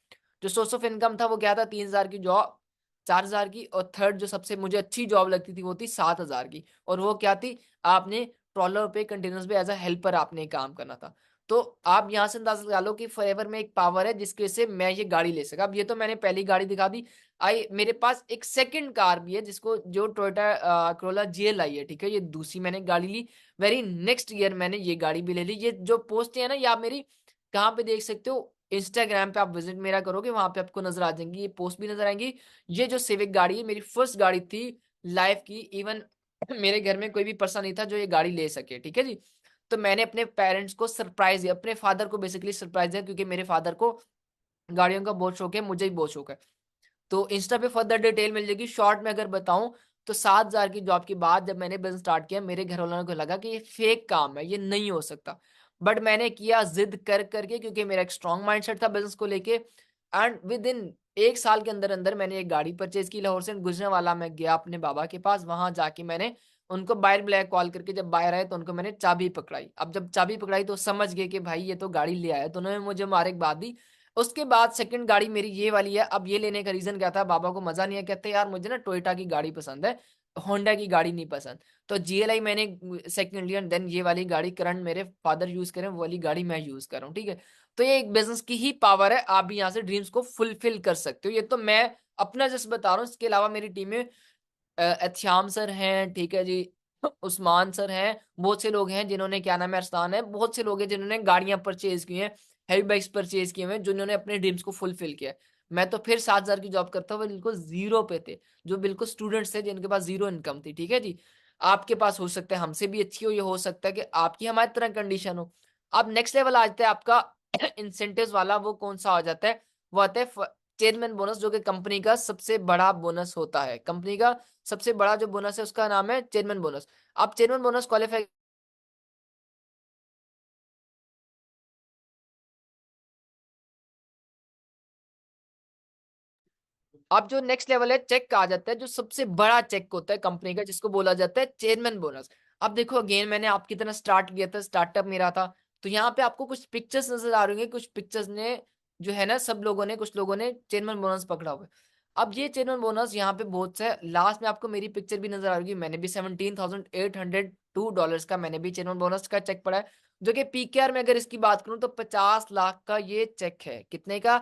जो सोर्स ऑफ इनकम था वो क्या था, 3,000 की जॉब, 4,000 की, और थर्ड जो सबसे मुझे अच्छी जॉब लगती थी वो थी 7,000 की। और वो क्या थी, आपने ट्रॉलर पे, कंटेनर्स पे एज अ हेल्पर आपने काम करना था। तो आप यहाँ से अंदाजा लगा लो कि फॉरएवर में एक पावर है जिसकी वजह से मैं ये गाड़ी ले सका। अब ये तो मैंने पहली गाड़ी दिखा दी। आई मेरे पास एक सेकंड कार भी है जिसको, जो टोयोटा क्रोला जीएल आई है, ठीक है, ये दूसरी मैंने गाड़ी ली। वेरी नेक्स्ट ईयर मैंने ये गाड़ी भी ले ली। ये जो पोस्ट है ना, ये आप मेरी कहाँ पे देख सकते हो, इंस्टाग्राम पे आप विजिट मेरा करोगे, वहां पे आपको नजर आ जाएंगी, ये पोस्ट भी नजर आएंगी। ये जो सिविक गाड़ी है मेरी फर्स्ट गाड़ी थी लाइफ की। इवन मेरे घर में कोई भी पर्सन नहीं था जो ये गाड़ी ले सके, ठीक है जी। तो मैंने अपने पेरेंट्स को सरप्राइज दिया, अपने फादर को बेसिकली सरप्राइज दिया, क्योंकि मेरे फादर को गाड़ियों का बहुत शौक है, मुझे भी बहुत शौक है। तो इंस्टा पे फर्दर डिटेल मिल जाएगी। शॉर्ट में अगर बताऊं तो 7,000 की जॉब के बाद जब मैंने बिजनेस स्टार्ट किया, मेरे घर वालों को लगा कि ये फेक काम है, ये नहीं हो सकता। बट मैंने किया जिद कर करके, क्योंकि मेरा एक स्ट्रॉन्ग माइंडसेट था बिजनेस को लेके। एंड विद इन एक साल के अंदर अंदर मैंने एक गाड़ी परचेज की। लाहौर से गुजरांवाला में गया अपने बाबा के पास, वहां जाके मैंने उनको बायर ब्लैक कॉल करके, जब बायर आए तो उनको मैंने चाबी पकड़ाई। अब जब चाबी पकड़ाई तो समझ गए कि भाई ये तो गाड़ी ले आया, तो उन्होंने मुझे मारे एक बात दी। उसके बाद सेकंड गाड़ी मेरी ये वाली है। अब ये लेने का रीजन क्या था, बाबा को मजा नहीं है, कहते यार मुझे ना टोयोटा की गाड़ी पसंद है, होंडा की गाड़ी नहीं पसंद। तो जीएलआई मैंने सेकंड लिया, देन ये वाली गाड़ी करंट मेरे फादर यूज करें वो वाली गाड़ी मैं यूज कर रहा हूँ, ठीक है। तो ये एक बिजनेस की ही पावर है, आप भी यहाँ से ड्रीम्स को फुलफिल कर सकते हो। ये तो मैं अपना जस्ट बता रहा हूँ, इसके अलावा मेरी टीम में एथश्याम सर हैं, ठीक है जी, उस्मान सर हैं, बहुत से लोग हैं जिन्होंने, क्या नाम है, अरसलान है, बहुत से लोग हैं जिन्होंने गाड़ियां परचेज की हैं, हैवी बाइक्स परचेज किए हुए हैं, जिन्होंने अपने ड्रीम्स को फुलफिल किया है। मैं तो फिर 7,000 की जॉब करता हुआ बिल्कुल जीरो पे थे, जो बिल्कुल स्टूडेंट्स थे जिनके पास जीरो इनकम थी, ठीक है जी। आपके पास हो सकता है हमसे भी अच्छी हो, ये हो सकता है कि आपकी हमारी तरह कंडीशन हो। अब नेक्स्ट लेवल आ जाता है आपका इंसेंटिव वाला। वो कौन सा आ जाता है, वो आता है चेयरमैन बोनस, जो कि कंपनी का सबसे बड़ा बोनस होता है। कंपनी का सबसे बड़ा जो बोनस है उसका नाम है चेयरमैन बोनस। आप चेयरमैन बोनस क्वालिफाई, अब जो नेक्स्ट लेवल है चेक का आ जाता है, जो सबसे बड़ा चेक होता है कंपनी का, जिसको बोला जाता है चेयरमैन बोनस। अब देखो अगेन, मैंने आपकी तरह स्टार्ट किया था, स्टार्टअप मेरा था। तो यहाँ पे आपको कुछ पिक्चर्स नजर आ रही होंगे, कुछ पिक्चर्स ने जो है ना, सब लोगों ने, कुछ लोगों ने चेयरमैन बोनस पकड़ा हुआ है। अब ये चेयरमैन बोनस यहाँ पे बहुत से, लास्ट में आपको मेरी पिक्चर भी नजर आ रही है, मैंने भी $17,802 का मैंने भी चेयरमैन बोनस का चेक पड़ा है। जो कि पीकेआर में अगर इसकी बात करूं तो 50 लाख का ये चेक है। कितने का,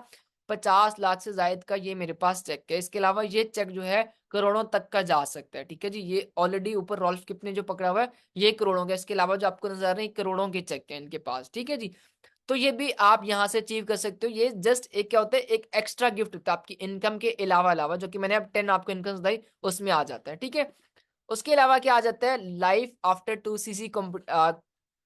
50 लाख से जायद का ये मेरे पास चेक है। इसके अलावा ये चेक जो है करोड़ों तक का जा सकता है, ठीक है जी। ये ऑलरेडी ऊपर रॉल्फ किप ने जो पकड़ा हुआ है ये करोड़ों का, इसके अलावा जो आपको नजर आ रहे हैं करोड़ों के चेक है इनके पास, ठीक है जी। तो ये भी आप यहाँ से अचीव कर सकते हो। ये जस्ट एक क्या होता है, एक एक्स्ट्रा गिफ्ट होता है आपकी इनकम के अलावा अलावा, जो कि मैंने अब 10 आपको इनकम बताई, उसमें आ जाता है, ठीक है। उसके अलावा क्या आ जाता है, लाइफ आफ्टर 2cc,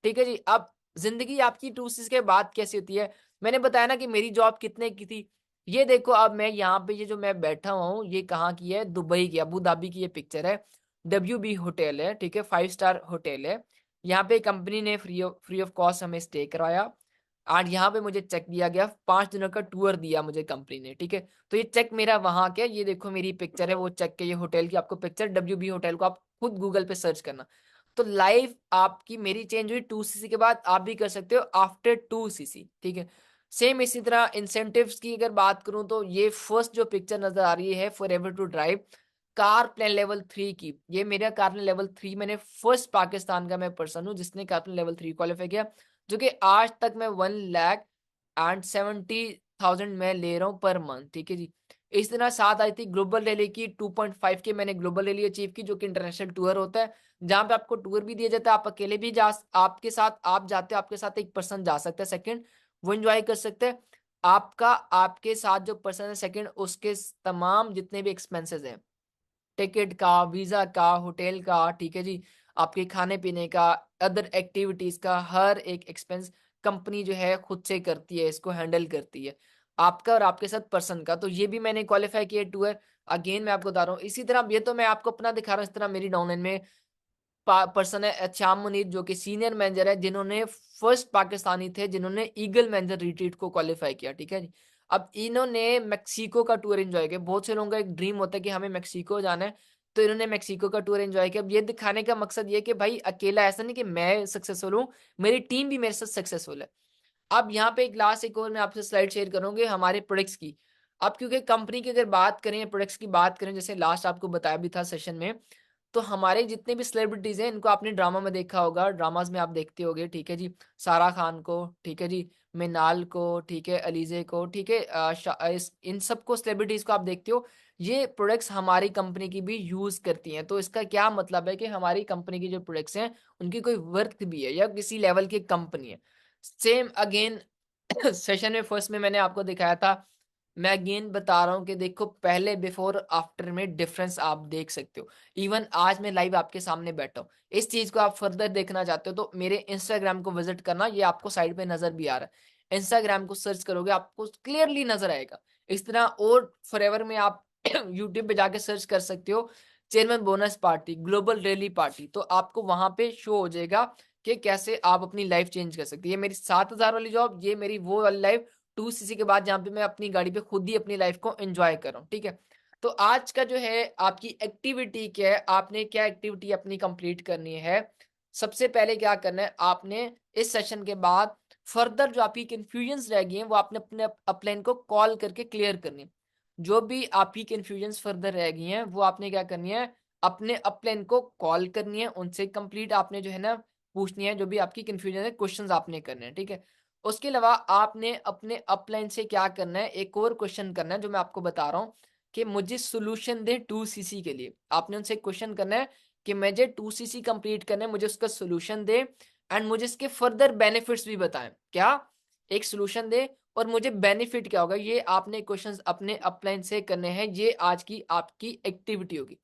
ठीक है जी। अब जिंदगी आपकी 2cc के बाद कैसी होती है, मैंने बताया ना कि मेरी जॉब कितने की थी। ये देखो, अब मैं यहाँ पे, ये जो मैं बैठा हुआ हूँ, ये कहाँ की है, दुबई की, अबू धाबी की ये पिक्चर है। WB होटल है, ठीक है, 5 स्टार होटल है। यहाँ पे कंपनी ने फ्री ऑफ कॉस्ट हमें स्टे करवाया। और यहाँ पे मुझे चेक दिया गया, 5 दिनों का टूर दिया मुझे कंपनी ने, ठीक है। तो ये चेक मेरा वहां क्या, ये देखो मेरी पिक्चर है वो चेक के, ये होटल की आपको पिक्चर, WB होटल को आप खुद गूगल पे सर्च करना। तो लाइफ आपकी मेरी चेंज हुई 2cc के बाद, आप भी कर सकते हो आफ्टर 2cc, ठीक है। सेम इसी तरह इंसेंटिव्स की अगर बात करूं तो ये फर्स्ट जो पिक्चर नजर आ रही है for ever to drive, car plan level 3 की, ये मेरा कार प्लान लेवल 3, मैंने फर्स्ट पाकिस्तान का मैं पर्सन हूँ जिसने कार प्लान लेवल 3 क्वालिफाई किया। जो कि आज तक मैं 1,70,000 में ले रहा हूँ पर मंथ, ठीक है जी। इस तरह साथ आई थी ग्लोबल रैली की, 2.5 के मैंने ग्लोबल रैली अचीव की, जो कि इंटरनेशनल टूर होता है, जहां पे आपको टूर भी दिया जाता है, आप अकेले भी जा, आपके साथ आप जाते हो, आपके साथ एक पर्सन जा सकता है सेकंड, वो एंजॉय कर सकते हैं। आपका, आपके साथ जो पर्सन है सेकंड, उसके तमाम जितने भी एक्सपेंसेस हैं, टिकट का, वीजा का, होटल का, ठीक है जी, आपके खाने पीने का, अदर एक्टिविटीज का, हर एक एक्सपेंस कंपनी जो है खुद से करती है, इसको हैंडल करती है। आपका और आपके साथ पर्सन का, तो ये भी मैंने क्वालिफाई किया 2 है। अगेन मैं आपको बता रहा हूँ, इसी तरह ये तो मैं आपको अपना दिखा रहा हूँ, इस तरह मेरी डाउनलाइन में पर्सन है एहतिशाम मुनीर, जो कि सीनियर मैनेजर है, जिन्होंने फर्स्ट पाकिस्तानी थे जिन्होंने ईगल मैनेजर रिट्रीट को क्वालिफाई किया, ठीक है जी। अब इन्होंने मेक्सिको का टूर एंजॉय किया। बहुत से लोगों का एक ड्रीम होता है कि हमें मेक्सिको जाना है, तो इन्होंने मेक्सिको का टूर एंजॉय किया। अब ये दिखाने का मकसद ये कि भाई अकेला ऐसा नहीं कि मैं सक्सेसफुल हूँ, मेरी टीम भी मेरे साथ सक्सेसफुल है। अब यहाँ पे एक लास्ट एक और मैं आपसे स्लाइड शेयर करूँगी हमारे प्रोडक्ट्स की। अब क्योंकि कंपनी की अगर बात करें, प्रोडक्ट्स की बात करें, जैसे लास्ट आपको बताया भी था सेशन में, तो हमारे जितने भी सेलिब्रिटीज़ हैं, इनको आपने ड्रामा में देखा होगा, ड्रामाज़ में आप देखते होंगे, ठीक है जी। सारा खान को, ठीक है जी, मिनाल को, ठीक है, अलीज़े को, ठीक है, इस इन सबको सेलिब्रिटीज़ को आप देखते हो। ये प्रोडक्ट्स हमारी कंपनी की भी यूज़ करती हैं। तो इसका क्या मतलब है कि हमारी कंपनी की जो प्रोडक्ट्स हैं, उनकी कोई वर्थ भी है या किसी लेवल की कंपनी है। सेम अगेन सेशन में फर्स्ट में मैंने आपको दिखाया था, मैं अगेन बता रहा हूँ कि देखो पहले बिफोर आफ्टर में डिफरेंस आप देख सकते हो। इवन आज मैं लाइव आपके सामने बैठा हूँ। इस चीज़ को आप फर्दर देखना चाहते हो तो मेरे इंस्टाग्राम को विज़िट करना, ये आपको साइड पे नज़र भी आ रहा है। इंस्टाग्राम को सर्च करोगे आपको क्लियरली नज़र आएगा। इस तरह और फॉरएवर में आप यूट्यूब पे जाके सर्च कर सकते हो, chairman bonus party, global rally party, तो आपको वहाँ पे शो हो जाएगा कि कैसे आप अपनी लाइफ चेंज कर सकते हैं। ये मेरी 7000 वाली जॉब, ये मेरी वो वाली लाइफ 2 सीसी के बाद जहाँ पे मैं अपनी गाड़ी पे खुद ही अपनी लाइफ को एन्जॉय कर रहा हूँ, ठीक है? तो आज का जो है आपकी एक्टिविटी क्या है, आपने क्या एक्टिविटी अपनी कंप्लीट करनी है। सबसे पहले क्या करना है, आपने इस सेशन के बाद फर्दर जो आपकी कन्फ्यूजन्स रह गई हैं, वो आपने अपने अपलाइन को कॉल करके क्लियर करनी है। जो भी आपकी कन्फ्यूजन्स फर्दर रह गई हैं, वो आपने क्या करनी है, अपने अपलाइन को कॉल करनी है, उनसे कंप्लीट आपने जो है ना पूछनी है, जो भी आपकी कन्फ्यूजन है, क्वेश्चंस आपने करने हैं, ठीक है? उसके अलावा आपने अपने अपलाइन से क्या करना है, एक और क्वेश्चन करना है जो मैं आपको बता रहा हूँ कि मुझे सॉल्यूशन दें 2 सीसी के लिए। आपने उनसे क्वेश्चन करना है कि मुझे 2 सीसी कंप्लीट करना है, मुझे उसका सॉल्यूशन दें एंड मुझे इसके फर्दर बेनिफिट्स भी बताएँ। क्या? एक सॉल्यूशन दें और मुझे बेनिफिट क्या होगा, ये आपने क्वेश्चंस अपने अपलाइन से करने हैं। ये आज की आपकी एक्टिविटी होगी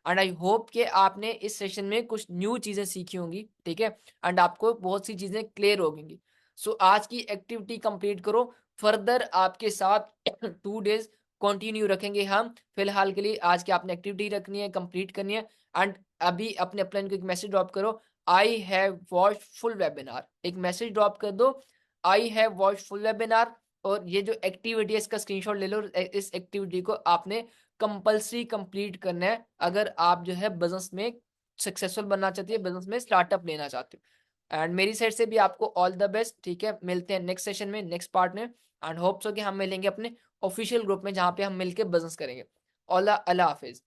एंड आई होप कि आपने इस सेशन में कुछ न्यू चीज़ें सीखी होंगी, ठीक है? एंड आपको बहुत सी चीज़ें क्लियर हो गईं। सो आज की एक्टिविटी कंप्लीट करो। फर्दर आपके साथ 2 डेज़ कंटिन्यू रखेंगे हम। फिलहाल के लिए आज की आपने एक्टिविटी रखनी है, कंप्लीट करनी है एंड अभी अपने अपलाइन को एक मैसेज ड्रॉप करो, I have watched full webinar. एक मैसेज ड्रॉप कर दो, I have watched full webinar, और ये जो एक्टिविटी है इसका स्क्रीनशॉट ले लो। इस एक्टिविटी को आपने कंपल्सरी कंप्लीट करना है अगर आप जो है बिज़नेस में सक्सेसफुल बनना चाहते हैं, बिज़नेस में स्टार्टअप लेना चाहते हो। एंड मेरी साइड से भी आपको ऑल द बेस्ट, ठीक है? मिलते हैं नेक्स्ट सेशन में, नेक्स्ट पार्ट में एंड होप सो कि हम मिलेंगे अपने ऑफिशियल ग्रुप में जहाँ पे हम मिलके बिज़नेस करेंगे। अल्लाह हाफ़िज़।